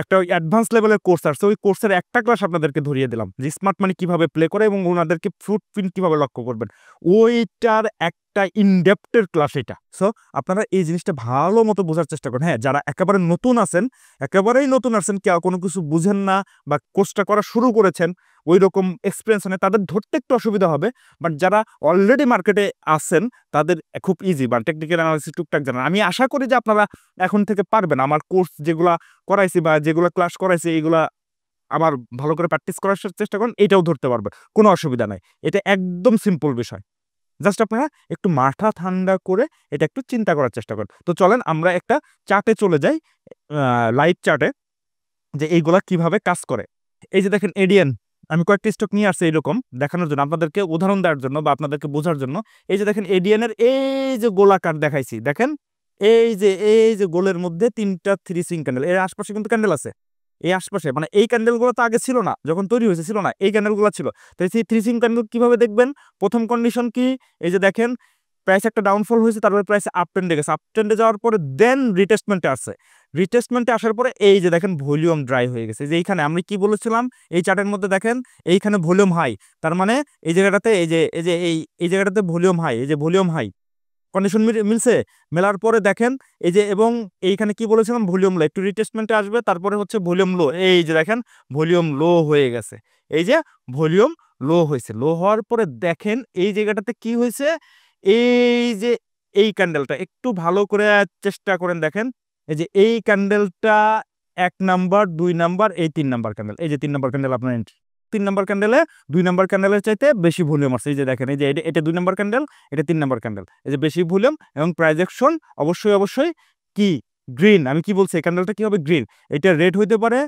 একটা অ্যাডভান্স লেভেলের কোর্স আছে, ওই কোর্সের একটা ক্লাস আপনাদেরকে ধরিয়ে দিলাম যে স্মার্ট মানি কিভাবে প্লে করে এবং ওনাদেরকে ফুটপ্রিন্ট কিভাবে লক্ষ্য করবেন, ওইটার একটা ইনডেপথের ক্লাস এটা। সো আপনারা এই জিনিসটা ভালো মতো বোঝার চেষ্টা করেন। হ্যাঁ, যারা একেবারেই নতুন আছেন, কেউ কোনো কিছু বুঝেন না বা কোর্সটা করা শুরু করেছেন, ওই রকম এক্সপিরিয়েন্স নেই, তাদের ধরতে একটু অসুবিধা হবে। বাট যারা অলরেডি মার্কেটে আছেন তাদের খুব ইজি, বা টেকনিক্যাল অ্যানালাইসিস টুকটাক জানেন, আমি আশা করি যে আপনারা এখন থেকে পারবেন। আমার কোর্স যেগুলা করাইছি বা যেগুলো ক্লাস করাইছি, এইগুলা আবার ভালো করে প্র্যাকটিস করার চেষ্টা করেন, এটাও ধরতে পারবে, কোনো অসুবিধা নাই। এটা একদম সিম্পল বিষয়, জাস্ট আপনারা একটু মাথা ঠান্ডা করে এটা একটু চিন্তা করার চেষ্টা করেন। তো চলেন আমরা একটা চার্টে চলে যাই, লাইভ চার্টে, যে এইগুলা কিভাবে কাজ করে। এই যে দেখেন এডিএন, আমি কয়েকটি স্টক নিয়ে আসছি এইরকম দেখানোর জন্য, আপনাদেরকে উদাহরণ দেওয়ার জন্য বা আপনাদেরকে বোঝার জন্য। এই যে দেখেন এডিএন এর এই যে গোলাকার দেখাইছি, দেখেন এই যে গোলের মধ্যে 3টা 3 সুইং ক্যান্ডেল, এর আশপাশে কিন্তু ক্যান্ডেল আছে, এই আশপাশে, মানে এই ক্যান্ডেলগুলো তো আগে ছিল না, যখন তৈরি হয়েছে ছিল না, এই ক্যান্ডেলগুলো ছিল। তো এই 3 সুইং ক্যান্ডেল কিভাবে দেখবেন, প্রথম কন্ডিশন কি, এই যে দেখেন প্রাইস একটা ডাউনফল হয়েছে, তারপরে প্রাইস আপ ট্রেন্ডে গেছে, আপ ট্রেন্ডে যাওয়ার পরে দেন রিটেস্টমেন্টে আসছে, রিটেস্টমেন্টে আসার পরে এই যে দেখেন ভলিউম ড্রাই হয়ে গেছে। যে এইখানে আমি কি বলেছিলাম, এই চার্টের মধ্যে দেখেন এইখানে ভলিউম হাই, তার মানে এই জায়গাটাতে এই জায়গাটাতে ভলিউম হাই, এই যে ভলিউম হাই, কন্ডিশন মিলছে। মেলার পরে দেখেন এই যে, এবং এইখানে কি বলেছিলাম, ভলিউম লো, একটু রিটেস্টমেন্টে আসবে, তারপরে হচ্ছে ভলিউম লো, এই যে দেখেন ভলিউম লো হয়ে গেছে, এই যে ভলিউম লো হয়েছে। লো হওয়ার পরে দেখেন এই জায়গাটাতে কি হয়েছে, এই যে এই ক্যান্ডেলটা একটু ভালো করে চেষ্টা করেন দেখেন, এই যে এই ক্যান্ডেলটা 1 নাম্বার 2 নাম্বার এই 3 নাম্বার ক্যান্ডেল, এই যে 3 নাম্বার ক্যান্ডেল আপনার এন্ট্রি, 3 নাম্বার ক্যান্ডেলে 2 নাম্বার ক্যান্ডেলের চাইতে বেশি ভলিউম আছে। এই যে দেখেন, এই যে এটা 2 নাম্বার ক্যান্ডেল, এটা 3 নাম্বার ক্যান্ডেল, এই যে বেশি ভলিউম এবং প্রাইস অ্যাকশন অবশ্যই কি গ্রিন। আমি কি বলছি, এই ক্যান্ডেলটা কি হবে, গ্রিন। এটা রেড হইতে পারে,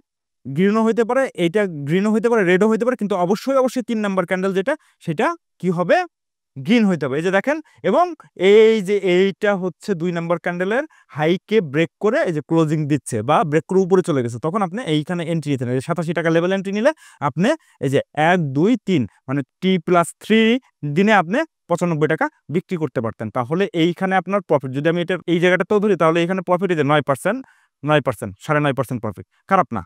গ্রিনও হইতে পারে, এইটা গ্রিনও হইতে পারে, রেডও হইতে পারে, কিন্তু অবশ্যই 3 নাম্বার ক্যান্ডেল যেটা, সেটা কি হবে, গ্রিন হইতে হবে। এই যে দেখেন, এবং এই যে এইটা হচ্ছে 2 নাম্বার ক্যান্ডেলের হাইকে ব্রেক করে এই যে ক্লোজিং দিচ্ছে বা ব্রেক করে উপরে চলে গেছে, তখন আপনি এইখানে এন্ট্রি নিতে নেন। 87 টাকা লেভেল এন্ট্রি নিলে আপনি এই যে 1 2 3 মানে T+3 দিনে আপনি 95 টাকা বিক্রি করতে পারতেন। তাহলে এইখানে আপনার প্রফিট, যদি আমি এটা এই জায়গাটাতেও ধরি, তাহলে এখানে প্রফিট এই যে 9%, 9.5% প্রফিট, খারাপ না।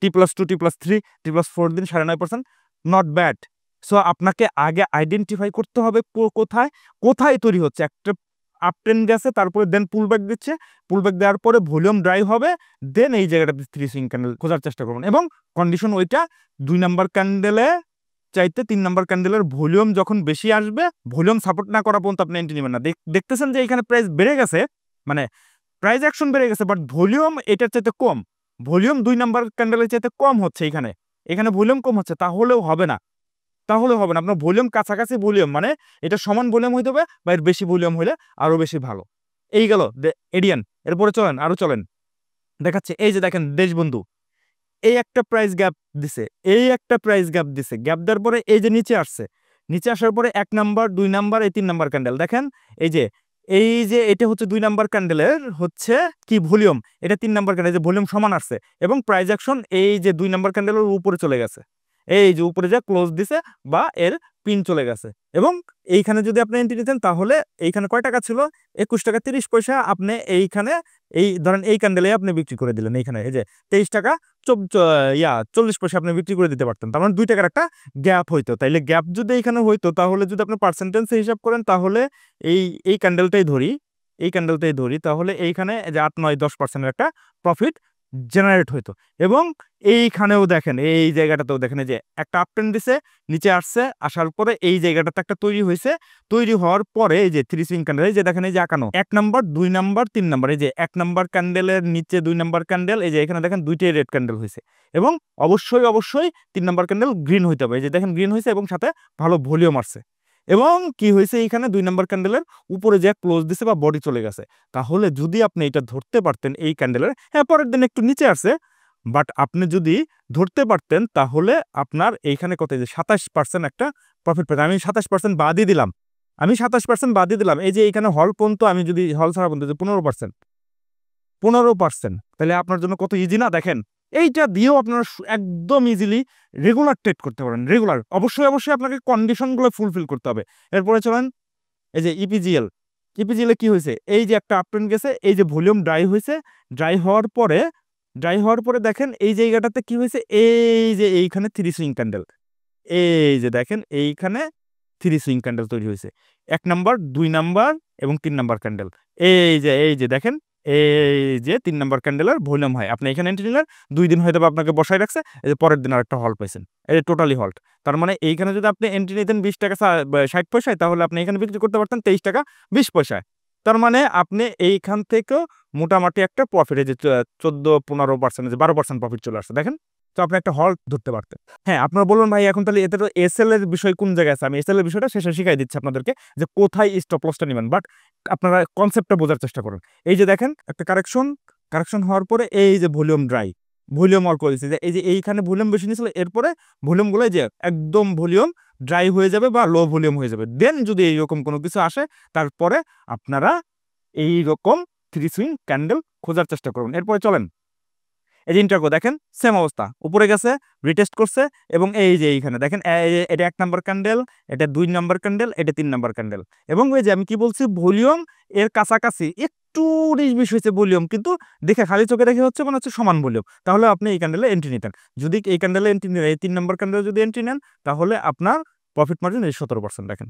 T+2 T+3 T+4 দিন 9.5%, নট ব্যাড। সো আপনাকে আগে আইডেন্টিফাই করতে হবে কোথায় কোথায় তৈরি হচ্ছে। একটা আপ ট্রেন্ড গেছে, তারপরে দেন পুলব্যাক দিচ্ছে, পুলব্যাক দেওয়ার পরে ভলিউম ড্রাই হবে, দেন এই জায়গাটাতে 3 সুইং ক্যান্ডেল খোঁজার চেষ্টা করবেন। এবং কন্ডিশন ওইটা 2 নাম্বার ক্যান্ডেলে চাইতে 3 নাম্বার ক্যান্ডেলের ভলিউম যখন বেশি আসবে, ভলিউম সাপোর্ট না করা পর্যন্ত আপনি এন্ট্রি নেবেন না। দেখতেছেন যে এখানে প্রাইস বেড়ে গেছে, মানে প্রাইস অ্যাকশন বেড়ে গেছে, বাট ভলিউম এটার চাইতে কম, ভলিউম 2 নাম্বার ক্যান্ডেলের চাইতে কম হচ্ছে, এখানে ভলিউম কম হচ্ছে, তাহলেও হবে না, আপনার ভলিউম কাছাকাছি ভলিউম, মানে এটা সমান ভলিউম হইতে হবে বা এর বেশি ভলিউম হইলে আরো বেশি ভালো। এই গেল এডিয়ান। এরপরে চলেন, আরো চলেন, দেখাচ্ছে। এই যে দেখেন দেশবন্ধু, এই একটা প্রাইস গ্যাপ দিছে, গ্যাপ দেওয়ার পরে এই যে নিচে আসছে, নিচে আসার পরে 1 নাম্বার 2 নাম্বার এই 3 নাম্বার ক্যান্ডেল দেখেন, এই যে এটা হচ্ছে 2 নাম্বার ক্যান্ডেলের হচ্ছে কি ভলিউম, এটা 3 নাম্বার ক্যান্ডেল, যে ভলিউম সমান আসছে, এবং প্রাইস অ্যাকশন এই যে 2 নাম্বার ক্যান্ডেলের উপরে চলে গেছে, এই যে উপরে যা ক্লোজ দিছে বা এর পিন চলে গেছে। এবং এইখানে যদি আপনি এন্ট্রি নিতেন, তাহলে এইখানে কয় টাকা ছিল, 21 টাকা 30 পয়সা, আপনি এইখানে এই ধরেন এই ক্যান্ডেলে আপনি বিক্রি করে দিলেন, এইখানে এই যে 23 টাকা 40 পয়সা আপনি বিক্রি করে দিতে পারতেন, তার মানে 2 টাকার একটা গ্যাপ হইতো। তাইলে গ্যাপ যদি এইখানে হইতো, তাহলে যদি আপনি পার্সেন্টেজ হিসাব করেন, তাহলে এই এই ক্যান্ডেলটাই ধরি, তাহলে এইখানে যে 8 9 10% একটা প্রফিট জেনারেট হইতো। এবং এইখানেও দেখেন, এই জায়গাটাতেও দেখেন, এই যে একটা আপ ট্রেন্ড দিছে, নিচে আসছে, আসার পরে এই জায়গাটাতে একটা তৈরি হয়েছে, তৈরি হওয়ার পরে এই যে 3 সুইং ক্যান্ডেল, এই যে দেখেন, এই যে আঁকানো 1 নাম্বার 2 নাম্বার 3 নাম্বার, এই যে 1 নাম্বার ক্যান্ডেলের নিচে 2 নাম্বার ক্যান্ডেল, এই যে এখানে দেখেন দুইটাই রেড ক্যান্ডেল হয়েছে, এবং অবশ্যই 3 নাম্বার ক্যান্ডেল গ্রিন হইতে হবে। এই যে দেখেন গ্রিন হয়েছে, এবং সাথে ভালো ভলিউম আসছে। এবং কি হয়েছে, এইখানে 2 নাম্বার ক্যান্ডেলের উপরে যে ক্লোজ দিছে বা বডি চলে গেছে। তাহলে যদি আপনি এটা ধরতে পারতেন এই ক্যান্ডেলের, হ্যাঁ পরের দিন একটু নিচে আসছে, বাট আপনি যদি ধরতে পারতেন, তাহলে আপনার এইখানে কত, যে 27% একটা প্রফিট পেতেন। আমি 27% বাদই দিলাম, এই যে এইখানে হল পর্যন্ত, আমি যদি হল ছাড়া পর্যন্ত 15%, তাহলে আপনার জন্য কত ইজি না। দেখেন এইটা দিয়েও আপনারা একদম ইজিলি রেগুলার ট্রেড করতে পারেন। রেগুলার অবশ্যই আপনাকে কন্ডিশনগুলো ফুলফিল করতে হবে। এরপরে চলেন, এই যে ইপিজিএল কি হয়েছে, এই যে একটা আপট্রেন্ড গেছে, এই যে ভলিউম ড্রাই হওয়ার পরে দেখেন এই জায়গাটাতে কি হয়েছে, এই যে এইখানে 3 সুইং ক্যান্ডেল, এই যে দেখেন এইখানে 3 সুইং ক্যান্ডেল তৈরি হয়েছে, 1 নাম্বার 2 নাম্বার এবং 3 নাম্বার ক্যান্ডেল, এই যে দেখেন, এই যে 3 নাম্বার ক্যান্ডেলের ভলিউম হয়, আপনি এখানে এন্ট্রি নিলেন, 2 দিন হয়তো আপনাকে বসায় রাখছে, এই যে পরের দিন আরেকটা হল পাইছেন, এই যে টোটালি হল্ট। তার মানে এইখানে যদি আপনি এন্ট্রি নিতেন 20 টাকা 60 পয়সায়, তাহলে আপনি এখানে বিক্রি করতে পারতেন 23 টাকা 20 পয়সায়। তার মানে আপনি এইখান থেকেও মোটামুটি একটা প্রফিট, এই যে 14-15% যে 12% প্রফিট চলে আসছে দেখেন। তো আপনি একটা হল্ট ধরতে পারতেন। হ্যাঁ, আপনারা বলবেন ভাই এখন তাহলে এতে তো এসএল এর বিষয় কোন জায়গায় আছে, আমি এসএল এর বিষয়টা শেষে শিখাই দিচ্ছি আপনাদেরকে, যে কোথায় স্টপ লসটা নেবেন। বাট আপনারা কনসেপ্টটা বোঝার চেষ্টা করুন। এই যে দেখেন একটা কারেকশন হওয়ার পরে এই যে ভলিউম অল করে দিচ্ছে, যে এই যে এইখানে ভলিউম বেশি নিয়েছিল, এরপরে ভলিউমগুলো যে একদম ভলিউম ড্রাই হয়ে যাবে বা লো ভলিউম হয়ে যাবে। দেন যদি এইরকম কোনো কিছু আসে, তারপরে আপনারা এইরকম 3 সুইং ক্যান্ডেল খোঁজার চেষ্টা করুন। এরপরে চলেন, এই যে ইন্টারগো দেখেন সেম অবস্থা, উপরে গেছে, রিটেস্ট করছে, এবং এই যে এইখানে দেখেন, এটা 1 নাম্বার ক্যান্ডেল, এটা 2 নাম্বার ক্যান্ডেল, এটা 3 নাম্বার ক্যান্ডেল, এবং এই যে আমি কি বলছি, ভলিউম এর কাছাকাছি একটু 19-20 হয়েছে ভলিউম, কিন্তু দেখে খালি চোখে দেখে হচ্ছে মনে হচ্ছে সমান ভলিউম, তাহলে আপনি এই ক্যান্ডেলে এন্ট্রি নিতেন। যদি এই ক্যান্ডেলে এন্ট্রি নেন, এই 3 নাম্বার ক্যান্ডেলে যদি এন্ট্রি নেন, তাহলে আপনার প্রফিট মার্জিন এই 17%। দেখেন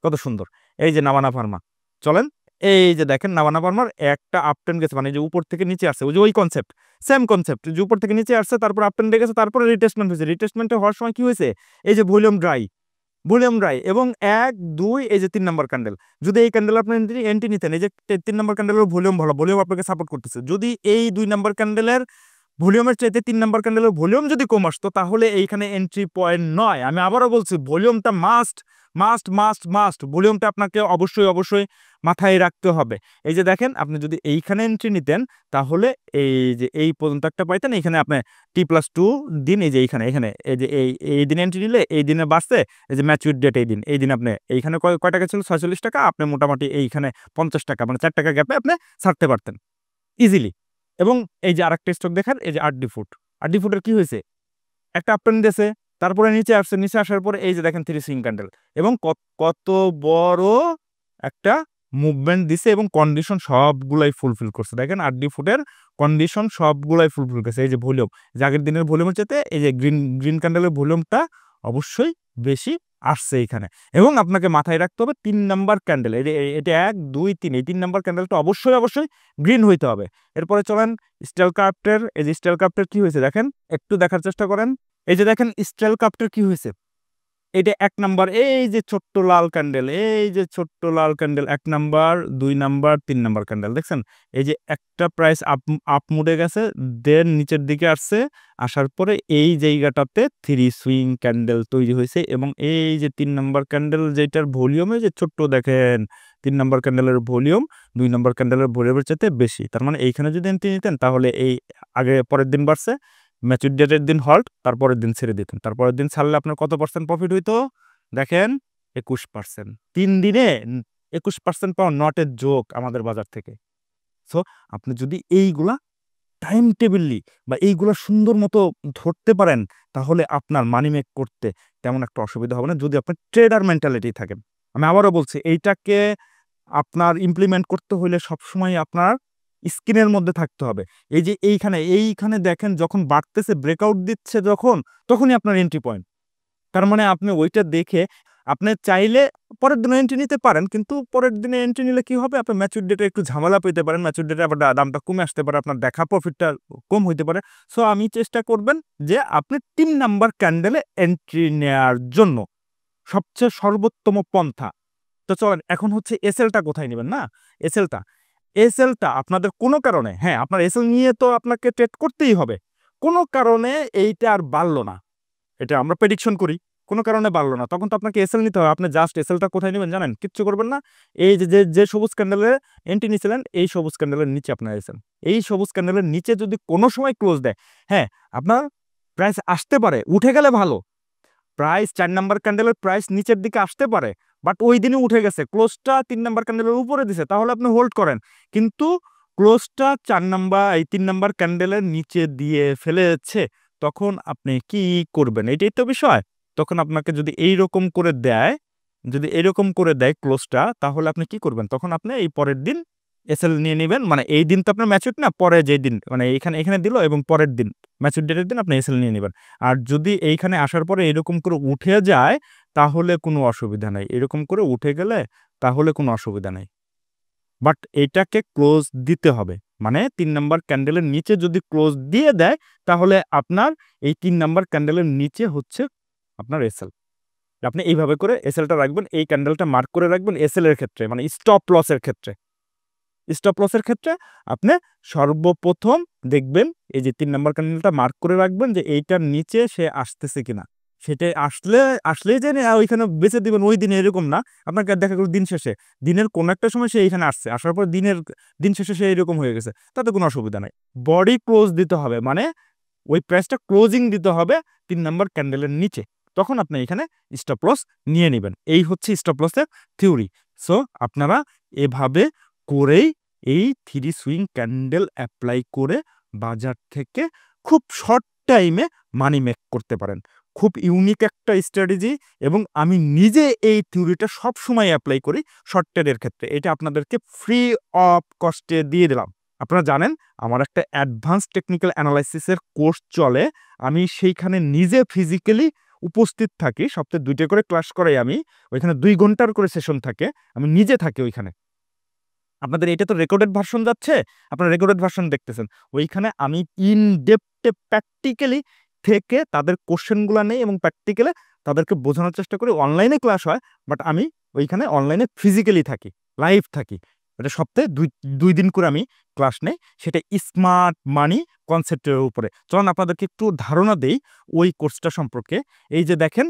কত সুন্দর। এই যে নাভানা ফার্মা, চলেন এই যে দেখেন নামানা বার্মার একটা আপট্রেন্ড গেছে, মানে যে উপর থেকে নিচে আসছে, ওই যে ওই কনসেপ্ট, সেম কনসেপ্ট, যে উপর থেকে নিচে আসছে তারপর আপট্রেন্ডে গেছে, তারপরে রিটেস্টমেন্ট হয়েছে। রিটেস্টমেন্টে হওয়ার সময় কি হয়েছে, এই যে ভলিউম ড্রাই এবং 1 2 এই যে 3 নাম্বার ক্যান্ডেল, যদি এই ক্যান্ডেল আপনি এন্ট্রি নিতেন, এই যে 3 নাম্বার ক্যান্ডেলের ভলিউম ভালো, ভলিউম আপনাকে সাপোর্ট করতেছে, যদি এই 2 নাম্বার ক্যান্ডেলের ভলিউমের চাইতে 3 নাম্বার ক্যান্ডেলের ভলিউম যদি কম আসতো, তাহলে এইখানে এন্ট্রি পয়েন্ট নয়। আমি আবারও বলছি, ভলিউমটা মাস্ট মাস্ট মাস্ট মাস্ট, ভলিউমটা আপনাকে অবশ্যই অবশ্যই মাথায় রাখতে হবে। এই যে দেখেন, আপনি যদি এইখানে এন্ট্রি নিতেন, তাহলে এই যে এই পর্যন্ত একটা পাইতেন, এখানে আপনি T+2 দিন, এই যে এইখানে এখানে এই যে এই দিন এন্ট্রি নিলে এই দিনে বাড়ছে, এই যে ম্যাচুইড ডেট এই দিন আপনি এইখানে কয় টাকা ছিল, 46 টাকা, আপনি মোটামুটি এইখানে 50 টাকা, মানে 4 টাকা গ্যাপে আপনি ছাড়তে পারতেন ইজিলি। এবং এই যে আরেকটা স্টক দেখেন, এই যে আরডি ফুডের কি হয়েছে, একটা আপট্রেন্ড দিয়েছে, তারপরে নিচে আসছে, নিচে আসার পরে এই যে দেখেন 3 সুইং ক্যান্ডেল, এবং কত বড় একটা মুভমেন্ট দিছে, এবং কন্ডিশন সবগুলাই ফুলফিল করছে। দেখেন আরডি ফুডের কন্ডিশন সবগুলাই ফুলফিল করছে। এই যে ভলিউম, যে আগের দিনের ভলিউমের চাইতে এই যে গ্রিন ক্যান্ডেলের ভলিউমটা অবশ্যই বেশি আসছে এইখানে। এবং আপনাকে মাথায় রাখতে হবে 3 নাম্বার ক্যান্ডেল, এটা 1 2 3, এই 3 নাম্বার ক্যান্ডেলটা অবশ্যই অবশ্যই গ্রিন হইতে হবে। এরপরে চলেন স্টেলক্রাফটের, এই যে স্টেলক্রাফটের কি হয়েছে দেখেন, একটু দেখার চেষ্টা করেন। এই যে দেখেন স্টেলক্রাফটের কি হয়েছে, এটা 1 নাম্বার, এই যে ছোট্ট লাল ক্যান্ডেল, এই যে ছোট্ট লাল candle, 1 number 2 number 3 number candle দেখছেন। এই যে একটা প্রাইস আপ মুডে গেছে, দেন নিচের দিকে আসছে, আসার পরে এই জায়গাটাতে 3 সুইং ক্যান্ডেল তৈরি হয়েছে, এবং এই যে 3 নাম্বার ক্যান্ডেল, যেটার ভলিউমে যে ছোট্ট দেখেন, 3 নাম্বার ক্যান্ডেলের ভলিউম 2 নাম্বার ক্যান্ডেলের ভলিউমের চাইতে বেশি। তার মানে এইখানে যদি এন্ট্রি নিতেন, তাহলে এই আগে পরের দিন বাড়ছে, ম্যাচুর ডেটের দিন হল্ট, তারপরের দিন ছেড়ে দিতেন, তারপরের দিন ছাড়লে আপনার কত পার্সেন্ট প্রফিট হইতো দেখেন, 21%। 3 দিনে 21% পাওয়া নট এ জোক আমাদের বাজার থেকে। সো আপনি যদি এইগুলা টাইম টেবিললি বা এইগুলা সুন্দর মতো ধরতে পারেন, তাহলে আপনার মানি মেক করতে তেমন একটা অসুবিধা হবে না, যদি আপনার ট্রেডার মেন্টালিটি থাকেন। আমি আবারও বলছি, এইটাকে আপনার ইমপ্লিমেন্ট করতে হলে সবসময় আপনার স্ক্রিনের মধ্যে থাকতে হবে। এই যে এইখানে দেখেন, যখন বাড়তেছে, ব্রেকআউট দিচ্ছে যখন, তখনই আপনার এন্ট্রি পয়েন্ট। তার মানে আপনি ওইটা দেখে আপনি চাইলে পরের দিনে এন্ট্রি নিতে পারেন, কিন্তু পরের দিনে এন্ট্রি নিলে কি হবে, আপনার ম্যাচুর ডেটে একটু ঝামেলা পেতে পারেন, ম্যাচুর ডেটে আবার দামটা কমে আসতে পারে, আপনার দেখা প্রফিটটা কম হইতে পারে। সো আমি চেষ্টা করবেন যে আপনি 3 নাম্বার ক্যান্ডেলে এন্ট্রি নেওয়ার জন্য সবচেয়ে সর্বোত্তম পন্থা। তো চলেন, এখন হচ্ছে এসএলটা কোথায় নেবেন না, এসএলটা এসএলটা আপনাদের কোনো কারণে, হ্যাঁ আপনার এসএল নিয়ে তো আপনাকে ট্রেড করতেই হবে, কোনো কারণে এইটা আর বাড়লো না, এটা আমরা প্রেডিকশন করি, কোনো কারণে বাড়লো না, তখন তো আপনাকে এসএল নিতে হবে। আপনি জাস্ট এসএলটা কোথায় নেবেন জানেন, কিচ্ছু করবেন না, এই যে সবুজ ক্যান্ডেলে এন্ট্রি নিয়েছিলেন, এই সবুজ ক্যান্ডেলের নিচে আপনার এসএল, এই সবুজ ক্যান্ডেলের নিচে যদি কোনো সময় ক্লোজ দেয়, হ্যাঁ আপনার প্রাইস আসতে পারে, উঠে গেলে ভালো, প্রাইস 4 নাম্বার ক্যান্ডেলের প্রাইস নিচের দিকে আসতে পারে, বাট ওই দিনই উঠে গেছে, ক্লোজটা 3 নাম্বার ক্যান্ডেলের উপরে দিছে, তাহলে আপনি হোল্ড করেন। কিন্তু ক্লোজটা 3 নাম্বার ক্যান্ডেলের নিচে দিয়ে ফেলেছে, তখন আপনি কি করবেন, এটাই তো বিষয়। তখন আপনাকে যদি এইরকম করে দেয়, যদি এরকম করে দেয় ক্লোজটা, তাহলে আপনি কি করবেন, তখন আপনি এই পরের দিন এসএল নিয়ে নেবেন, মানে এই দিন তো আপনার ম্যাচুর না, পরে যে দিন, মানে এখানে দিল, এবং পরের দিন ম্যাচুর ডেটের দিন আপনি এসএল নিয়ে নেবেন। আর যদি এইখানে আসার পরে এরকম করে উঠে যায়, তাহলে কোনো অসুবিধা নাই, এরকম করে উঠে গেলে তাহলে কোনো অসুবিধা নেই, বাট এটাকে ক্লোজ দিতে হবে। মানে 3 নাম্বার ক্যান্ডেলের নিচে যদি ক্লোজ দিয়ে দেয়, তাহলে আপনার এই 3 নাম্বার ক্যান্ডেলের নিচে হচ্ছে আপনার এসএল। আপনি এইভাবে করে এসএলটা রাখবেন, এই ক্যান্ডেলটা মার্ক করে রাখবেন এসএল এর ক্ষেত্রে, মানে স্টপ লসের ক্ষেত্রে। স্টপ লসের ক্ষেত্রে আপনি সর্বপ্রথম দেখবেন, এই যে 3 নাম্বার ক্যান্ডেলটা মার্ক করে রাখবেন যে এইটার নিচে সে আসতেছে কিনা, সেটা আসলেই যে ওইখানে বেঁচে দিবেন ওই দিনে, এরকম না। আপনাকে দেখা গেল দিন শেষে, দিনের কোন একটা সময় সে এইখানে আসছে, আসার পর দিন শেষে সে এরকম হয়ে গেছে, তাতে কোনো অসুবিধা নাই। বডি ক্লোজ দিতে হবে, মানে ওই প্রাইসটা ক্লোজিং দিতে হবে 3 নাম্বার ক্যান্ডেলের নিচে, তখন আপনি এখানে স্টপ লস নিয়ে নেবেন। এই হচ্ছে স্টপ লসের থিওরি। সো আপনারা এভাবে করেই এই 3 সুইং ক্যান্ডেল অ্যাপ্লাই করে বাজার থেকে খুব শর্ট টাইমে মানি মেক করতে পারেন। খুব ইউনিক একটা স্ট্র্যাটেজি, এবং আমি নিজে এই থিওরিটা সবসময় অ্যাপ্লাই করি শর্ট ট্রেডের ক্ষেত্রে। এটা আপনাদেরকে ফ্রি অফ কস্টে দিয়ে দিলাম। আপনারা জানেন আমার একটা অ্যাডভান্স টেকনিক্যাল অ্যানালাইসিসের কোর্স চলে, আমি সেইখানে নিজে ফিজিক্যালি উপস্থিত থাকি, সপ্তাহে 2টা করে ক্লাস করাই আমি, ওইখানে 2 ঘন্টার করে সেশন থাকে, আমি নিজে থাকি ওইখানে। আপনাদের এটা তো রেকর্ডেড ভার্সন যাচ্ছে, আপনারা রেকর্ডেড ভার্সন দেখতেছেন। ওইখানে আমি ইন ডেপথে প্র্যাকটিক্যালি থেকে তাদের কোশ্চেনগুলো নেই এবং প্র্যাকটিক্যালে তাদেরকে বোঝানোর চেষ্টা করি। অনলাইনে ক্লাস হয়, বাট আমি ওইখানে অনলাইনে ফিজিক্যালি থাকি, লাইভ থাকি। এটা সপ্তাহে দুই দিন করে আমি ক্লাস নেই, সেটা স্মার্ট মানি কনসেপ্টের উপরে। চলুন আপনাদেরকে একটু ধারণা দেই ওই কোর্সটা সম্পর্কে। এই যে দেখেন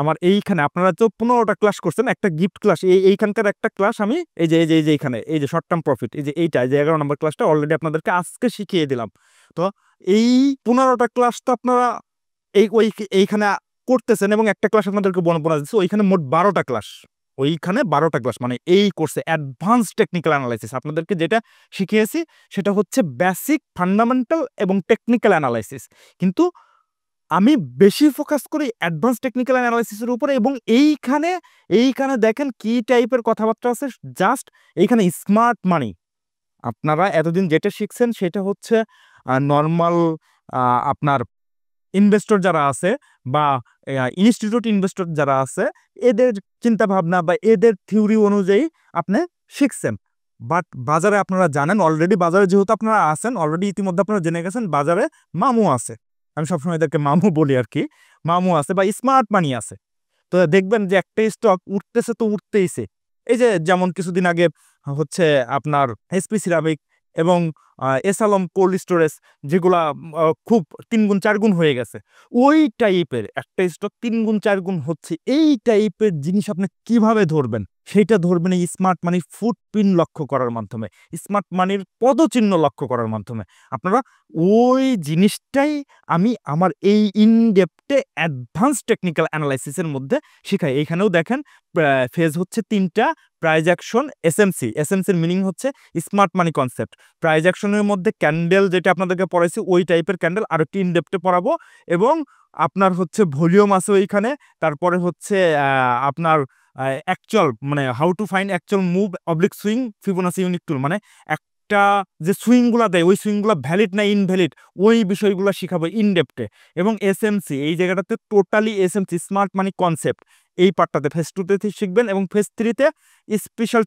আমার এইখানে আপনারা তো 15টা ক্লাস করছেন, একটা গিফট ক্লাস, এইখানকার একটা ক্লাস আমি এই যে এইখানে এই যে শর্ট টার্ম প্রফিট, এই যে এইটা যে 11 নম্বর ক্লাসটা অলরেডি আপনাদেরকে আজকে শিখিয়ে দিলাম। তো এই 15টা ক্লাস তো আপনারা এইখানে করতেছেন এবং একটা ক্লাস আপনাদেরকে বোনাস দিচ্ছে, ওইখানে মোট 12টা ক্লাস। ওইখানে 12টা ক্লাস মানে এই কোর্সে অ্যাডভান্স টেকনিক্যাল অ্যানালাইসিস আপনাদেরকে যেটা শিখিয়েছি সেটা হচ্ছে বেসিক, ফান্ডামেন্টাল এবং টেকনিক্যাল অ্যানালাইসিস। কিন্তু আমি বেশি ফোকাস করি অ্যাডভান্স টেকনিক্যাল অ্যানালাইসিসের উপরে। এবং এইখানে দেখেন কি টাইপের কথাবার্তা আছে। জাস্ট এইখানে স্মার্ট মানি, আপনারা এতদিন যেটা শিখছেন সেটা হচ্ছে নর্মাল আপনার ইনভেস্টর যারা আছে বা ইনস্টিটিউট ইনভেস্টর যারা আছে এদের চিন্তা ভাবনা বা এদের থিওরি অনুযায়ী আপনি শিখছেন। বাট বাজারে আপনারা জানেন অলরেডি, বাজারে যেহেতু আপনারা আছেন অলরেডি, ইতিমধ্যে আপনারা জেনে গেছেন বাজারে মামু আছে। আমি সবসময় এদেরকে মামু বলি আর কি। মামু আছে বা স্মার্ট মানি আছে। তো দেখবেন যে একটা স্টক উঠতেছে তো উঠতেইছে। এই যে যেমন কিছুদিন আগে হচ্ছে আপনার এসপি সিরামিক এবং এসালম কোল্ড স্টোরেজ, যেগুলা খুব 3 গুণ 4 গুণ হয়ে গেছে। ওই টাইপের একটা স্টক 3 গুণ 4 গুণ হচ্ছে, এই টাইপের জিনিস আপনি কিভাবে ধরবেন? সেইটা ধরবেন এই স্মার্ট মানির ফুটপ্রিন্ট লক্ষ্য করার মাধ্যমে, স্মার্ট মানির পদচিহ্ন লক্ষ্য করার মাধ্যমে। আপনারা ওই জিনিসটাই আমি আমার এই ইনডেপথে অ্যাডভান্স টেকনিক্যাল অ্যানালাইসিসের মধ্যে শিখাই। এইখানেও দেখেন ফেজ হচ্ছে 3টা: প্রাইজ অ্যাকশন, এসএমসি। এসএমসির মিনিং হচ্ছে স্মার্ট মানি কনসেপ্ট। প্রাইজ অ্যাকশনের মধ্যে ক্যান্ডেল যেটা আপনাদেরকে পড়াইছি ওই টাইপের ক্যান্ডেল আরো একটু ইনডেপথে পড়াবো। এবং আপনার হচ্ছে ভলিউম আছে ওইখানে। তারপরে হচ্ছে আপনার অ্যাকচুয়াল মানে how to find actual move oblique swing Fibonacci unique tool, মানে একটা যে সুইংগুলা দেয় ওই সুইংগুলা ভ্যালিড না ইনভ্যালিড, ওই বিষয়গুলো শিখাবো ইনডেপথে। এবং এসএমসি এই জায়গাটাতে totally SMC smart money concept এই পার্টটাতে ফেজ 2তে শিখবেন। এবং ফেজ 3তে special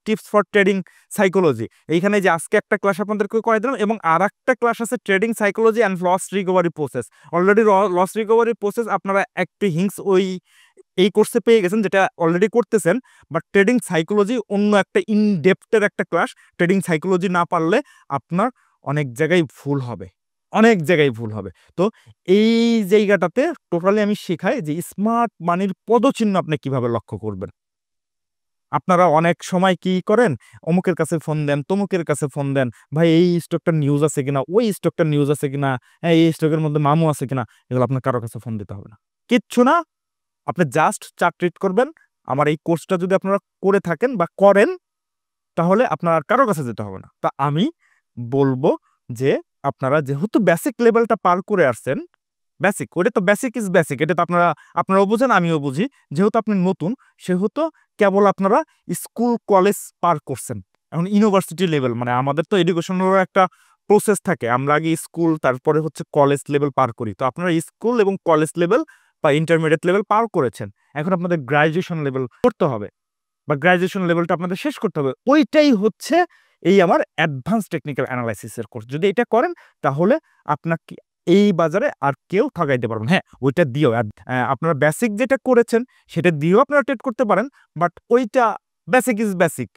tips for trading psychology. এইখানে যে আজকে একটা ক্লাস আপনাদেরকে করে দিলাম এবং আর একটা ক্লাস আছে trading psychology and loss recovery process. Already loss recovery process আপনারা একটু হিংস এই কোর্সে পেয়ে গেছেন, যেটা অলরেডি করতেছেন। বাট ট্রেডিং সাইকোলজি অন্য একটা ইনডেপথের একটা ক্লাস। ট্রেডিং সাইকোলজি না পারলে আপনার অনেক জায়গায় ভুল হবে, অনেক জায়গায় ভুল হবে। তো এই জায়গাটাতে টোটালি আমি শেখাই যে স্মার্ট মানির পদচিহ্ন আপনি কিভাবে লক্ষ্য করবেন। আপনারা অনেক সময় কি করেন, অমুকের কাছে ফোন দেন, তমুকের কাছে ফোন দেন, ভাই এই স্টকটার নিউজ আছে কিনা, ওই স্টকটার নিউজ আছে কিনা, হ্যাঁ এই স্টকের মধ্যে মামু আছে কিনা, এগুলো আপনার কারো কাছে ফোন দিতে হবে না, কিচ্ছু না। আপনি জাস্ট চার্ট রিড করবেন। আমার এই কোর্সটা যদি আপনারা করে থাকেন বা করেন তাহলে আপনার আর কারো কাছে যেতে হবে না। তা আমি বলবো যে আপনারা যেহেতু বেসিক লেভেলটা পার করে আসছেন, বেসিক ওটা তো বেসিক ইজ বেসিক, এটা তো আপনারাও বুঝেন আমিও বুঝি। যেহেতু আপনি নতুন সেহেতু কেবল আপনারা স্কুল কলেজ পার করছেন, এখন ইউনিভার্সিটি লেভেল মানে আমাদের তো এডুকেশনেরও একটা প্রসেস থাকে, আমরা আগে স্কুল তারপরে হচ্ছে কলেজ লেভেল পার করি। তো আপনারা স্কুল এবং কলেজ লেভেল বা ইন্টারমিডিয়েট লেভেল পার করেছেন, এখন আপনাদের গ্রাজুয়েশন লেভেল করতে হবে বা গ্রাজুয়েশন লেভেলটা আপনাদের শেষ করতে হবে। ওইটাই হচ্ছে এই আমার অ্যাডভান্স টেকনিক্যাল অ্যানালাইসিসের কোর্স। যদি এটা করেন তাহলে আপনাকে এই বাজারে আর কেউ ঠগাইতে পারবেন। হ্যাঁ, ওইটা দিয়েও আপনারা বেসিক যেটা করেছেন সেটা দিয়েও আপনারা ট্রেড করতে পারেন, বাট ওইটা বেসিক ইজ বেসিক।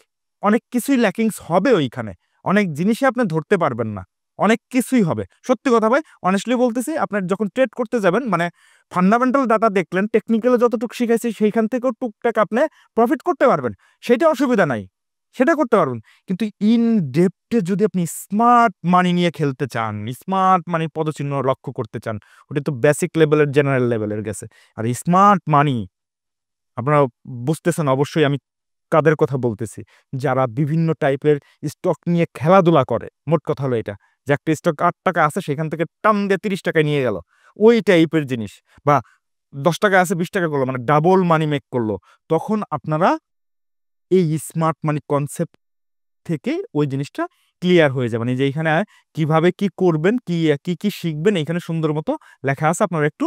অনেক কিছুই ল্যাকিংস হবে ওইখানে, অনেক জিনিসই আপনি ধরতে পারবেন না, অনেক কিছুই হবে। সত্যি কথা ভাই, অনেস্টলি বলতেছি, আপনার যখন ট্রেড করতে যাবেন মানে ফান্ডামেন্টাল ডাটা দেখলেন, টেকনিক্যালে যতটুকু শিখাইছি সেইখান থেকেও টুকটাক আপনি প্রফিট করতে পারবেন, সেটা অসুবিধা নাই, সেটা করতে পারবেন। কিন্তু ইন ডেপথে যদি আপনি স্মার্ট মানি নিয়ে খেলতে চান, স্মার্ট মানি পদচিহ্ন লক্ষ্য করতে চান, ওটা তো বেসিক লেভেলের জেনারেল লেভেলের গেছে। আর স্মার্ট মানি আপনারা বুঝতেছেন অবশ্যই আমি কাদের কথা বলতেছি, যারা বিভিন্ন টাইপের স্টক নিয়ে খেলাধুলা করে। মোট কথা হলো এটা, যে একটা স্টক 8 টাকা আছে সেখান থেকে টান দিয়ে 30 টাকায় নিয়ে গেল, ওই টাইপের জিনিস। বা 10 টাকা আছে 20 টাকা করলো, মানে ডাবল মানি মেক করলো। তখন আপনারা এই স্মার্ট মানি কনসেপ্ট থেকে ওই জিনিসটা ক্লিয়ার হয়ে যাবে, মানে যে এখানে কিভাবে কি করবেন, কি কি শিখবেন এখানে সুন্দর মতো লেখা আছে, আপনারা একটু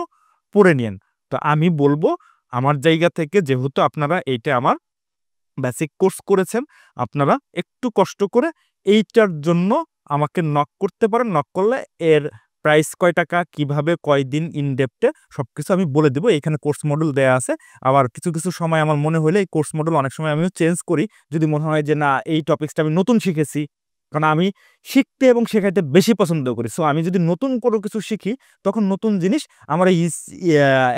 পড়ে নিন। তো আমি বলবো আমার জায়গা থেকে, যেহেতু আপনারা এইটা আমার বেসিক কোর্স করেছেন, আপনারা একটু কষ্ট করে এইটার জন্য আমাকে নক করতে পারেন। নক করলে এর প্রাইস কয় টাকা, কিভাবে, কয়দিন, ইন ডেপথে সবকিছু আমি বলে দেবো। এখানে কোর্স মডেল দেয়া আছে। আবার কিছু কিছু সময় আমার মনে হলে এই কোর্স মডেল অনেক সময় আমিও চেঞ্জ করি, যদি মনে হয় যে না এই টপিক্সটা আমি নতুন শিখেছি। কারণ আমি শিখতে এবং শেখাইতে বেশি পছন্দ করি। সো আমি যদি নতুন কোনো কিছু শিখি, তখন নতুন জিনিস আমার এই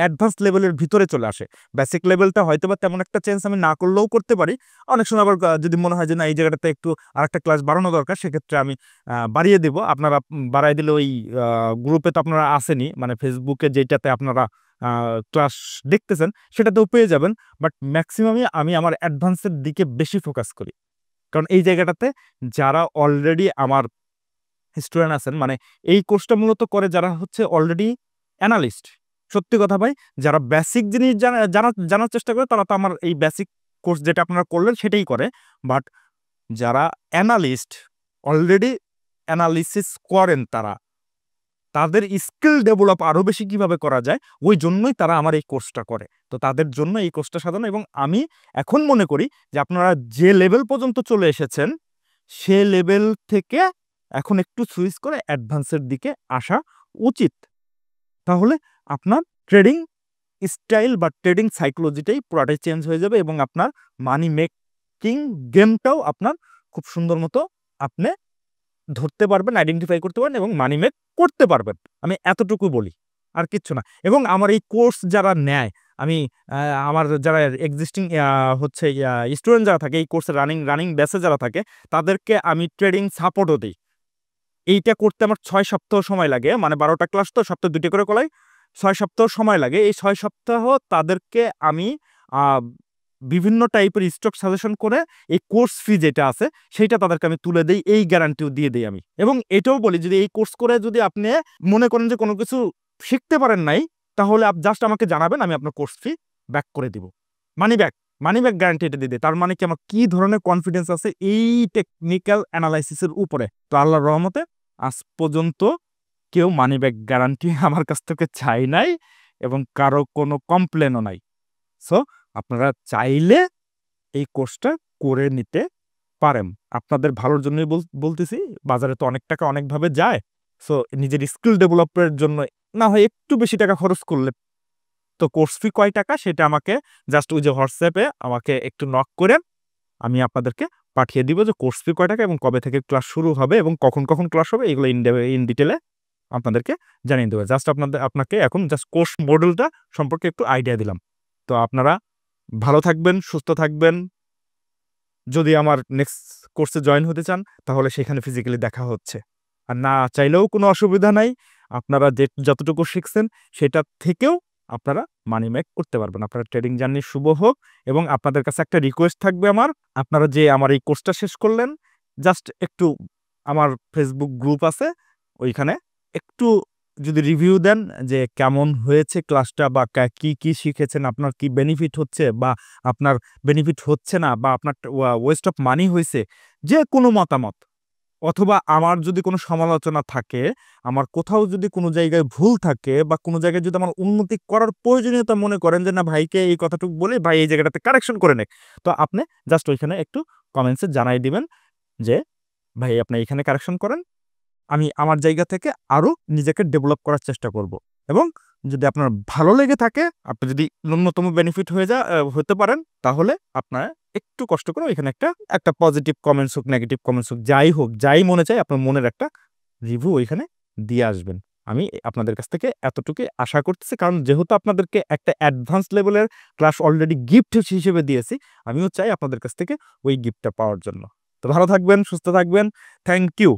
অ্যাডভান্স লেভেলের ভিতরে চলে আসে। বেসিক লেভেলটা হয়তো বা তেমন একটা চেঞ্জ আমি না করলেও করতে পারি। অনেক সময় আবার যদি মনে হয় যে না এই জায়গাটাতে একটু আরেকটা ক্লাস বাড়ানো দরকার, সেক্ষেত্রে আমি বাড়িয়ে দেব। আপনারা বাড়াই দিলে ওই গ্রুপে তো আপনারা আসেনি, মানে ফেসবুকে যেটাতে আপনারা ক্লাস দেখতেছেন সেটাতেও পেয়ে যাবেন। বাট ম্যাক্সিমামই আমি আমার অ্যাডভান্সের দিকে বেশি ফোকাস করি। কারণ এই জায়গাটাতে যারা অলরেডি আমার স্টুডেন্ট আছেন, মানে এই কোর্সটা মূলত করে যারা হচ্ছে অলরেডি অ্যানালিস্ট। সত্যি কথা ভাই, যারা বেসিক জিনিস জানার চেষ্টা করে তারা তো আমার এই বেসিক কোর্স যেটা আপনারা করলেন সেটাই করে। বাট যারা অ্যানালিস্ট, অলরেডি অ্যানালিসিস করেন, তাদের স্কিল ডেভেলপ আরও বেশি কিভাবে করা যায়, ওই জন্যই তারা আমার এই কোর্সটা করে। তো তাদের জন্য এই কোর্সটা সাজানো। এবং আমি এখন মনে করি যে আপনারা যে লেভেল পর্যন্ত চলে এসেছেন, সে লেভেল থেকে এখন একটু সুইচ করে অ্যাডভান্সের দিকে আসা উচিত। তাহলে আপনার ট্রেডিং স্টাইল বা ট্রেডিং সাইকোলজিটাই পুরাটাই চেঞ্জ হয়ে যাবে এবং আপনার মানি মেকিং গেমটাও আপনার খুব সুন্দর মতো আপনি ধরতে পারবেন, আইডেন্টিফাই করতে পারবেন এবং মানি মেক করতে পারবেন। আমি এতটুকু বলি, আর কিচ্ছু না। এবং আমার এই কোর্স যারা নেয়, আমি আমার যারা এক্সিস্টিং হচ্ছে স্টুডেন্ট যারা থাকে, এই কোর্সে রানিং ব্যাচে যারা থাকে, তাদেরকে আমি ট্রেডিং সাপোর্টও দিই। এইটা করতে আমার 6 সপ্তাহ সময় লাগে, মানে 12টা ক্লাস তো সপ্তাহে 2টা করে করাই, 6 সপ্তাহ সময় লাগে। এই 6 সপ্তাহ তাদেরকে আমি বিভিন্ন টাইপের স্টক সাজেশন করে এই কোর্স ফি যেটা আছে সেইটা তাদেরকে আমি তুলে দেই, এই গ্যারান্টিও দিয়ে দেই আমি। এবং এটাও বলি, যদি এই কোর্স করে যদি আপনি মনে করেন যে কোনো কিছু শিখতে পারেন নাই, তাহলে জাস্ট আমাকে জানাবেন, আমি আপনার কোর্স ফি ব্যাক করে দিব। মানি ব্যাক গ্যারান্টি এটা দিয়ে দেয়। তার মানে কি, আমার কি ধরনের কনফিডেন্স আছে এই টেকনিক্যাল অ্যানালাইসিসের উপরে। তো আল্লাহর রহমতে আজ পর্যন্ত কেউ মানি ব্যাক গ্যারান্টি আমার কাছ থেকে চাই নাই এবং কারো কোনো কমপ্লেনও নাই। সো আপনারা চাইলে এই কোর্সটা করে নিতে পারেন। আপনাদের ভালোর জন্যই বলতেছি। বাজারে তো অনেক টাকা অনেকভাবে যায়। সো নিজের স্কিল ডেভেলপের জন্য না হয় একটু বেশি টাকা খরচ করলে, তো কোর্স ফি কয় টাকা সেটা আমাকে জাস্ট ওই যে হোয়াটসঅ্যাপে আমাকে একটু নক করেন, আমি আপনাদেরকে পাঠিয়ে দিব যে কোর্স ফি কয় টাকা এবং কবে থেকে ক্লাস শুরু হবে এবং কখন কখন ক্লাস হবে, এগুলো ইন ডিটেলে আপনাদেরকে জানিয়ে দেবো। জাস্ট আপনাকে এখন জাস্ট কোর্স মডেলটা সম্পর্কে একটু আইডিয়া দিলাম। তো আপনারা ভালো থাকবেন, সুস্থ থাকবেন। যদি আমার নেক্সট কোর্সে জয়েন হতে চান, তাহলে সেখানে ফিজিক্যালি দেখা হচ্ছে। আর না চাইলেও কোনো অসুবিধা নাই। আপনারা যতটুকু শিখছেন সেটা থেকেও আপনারা মানি মেক করতে পারবেন। আপনারা ট্রেডিং জার্নি শুভ হোক। এবং আপনাদের কাছে একটা রিকোয়েস্ট থাকবে আমার, আপনারা যে আমার এই কোর্সটা শেষ করলেন, জাস্ট একটু আমার ফেসবুক গ্রুপ আছে, ওইখানে একটু যদি রিভিউ দেন যে কেমন হয়েছে ক্লাসটা, বা কি কি শিখেছেন, আপনার কি বেনিফিট হচ্ছে বা আপনার বেনিফিট হচ্ছে না, বা আপনার ওয়েস্ট অফ মানি হয়েছে, যে কোনো মতামত, অথবা আমার যদি কোনো সমালোচনা থাকে, আমার কোথাও যদি কোনো জায়গায় ভুল থাকে, বা কোনো জায়গায় যদি আমার উন্নতি করার প্রয়োজনীয়তা মনে করেন যে না ভাইকে এই কথাটুকু বলে ভাই এই জায়গাটাতে কারেকশন করে নেয়, তো আপনি জাস্ট ওইখানে একটু কমেন্টসে জানাই দিবেন যে ভাই আপনি এখানে কারেকশন করেন। আমি আমার জায়গা থেকে আরো নিজেকে ডেভেলপ করার চেষ্টা করব। এবং যদি আপনার ভালো লেগে থাকে, আপনি যদি ন্যূনতম বেনিফিট হতে পারেন, তাহলে আপনার একটু কষ্ট করে এখানে একটা পজিটিভ কমেন্টস হোক, নেগেটিভ কমেন্টস হোক, যাই হোক, যাই মনে চায় আপনার মনের একটা রিভিউ ওইখানে দিয়ে আসবেন। আমি আপনাদের কাছ থেকে এতটুকুই আশা করতেছি, কারণ যেহেতু আপনাদেরকে একটা অ্যাডভান্স লেভেলের ক্লাস অলরেডি গিফট হিসেবে দিয়েছি, আমিও চাই আপনাদের কাছ থেকে ওই গিফটটা পাওয়ার জন্য। তো ভালো থাকবেন, সুস্থ থাকবেন। Thank you.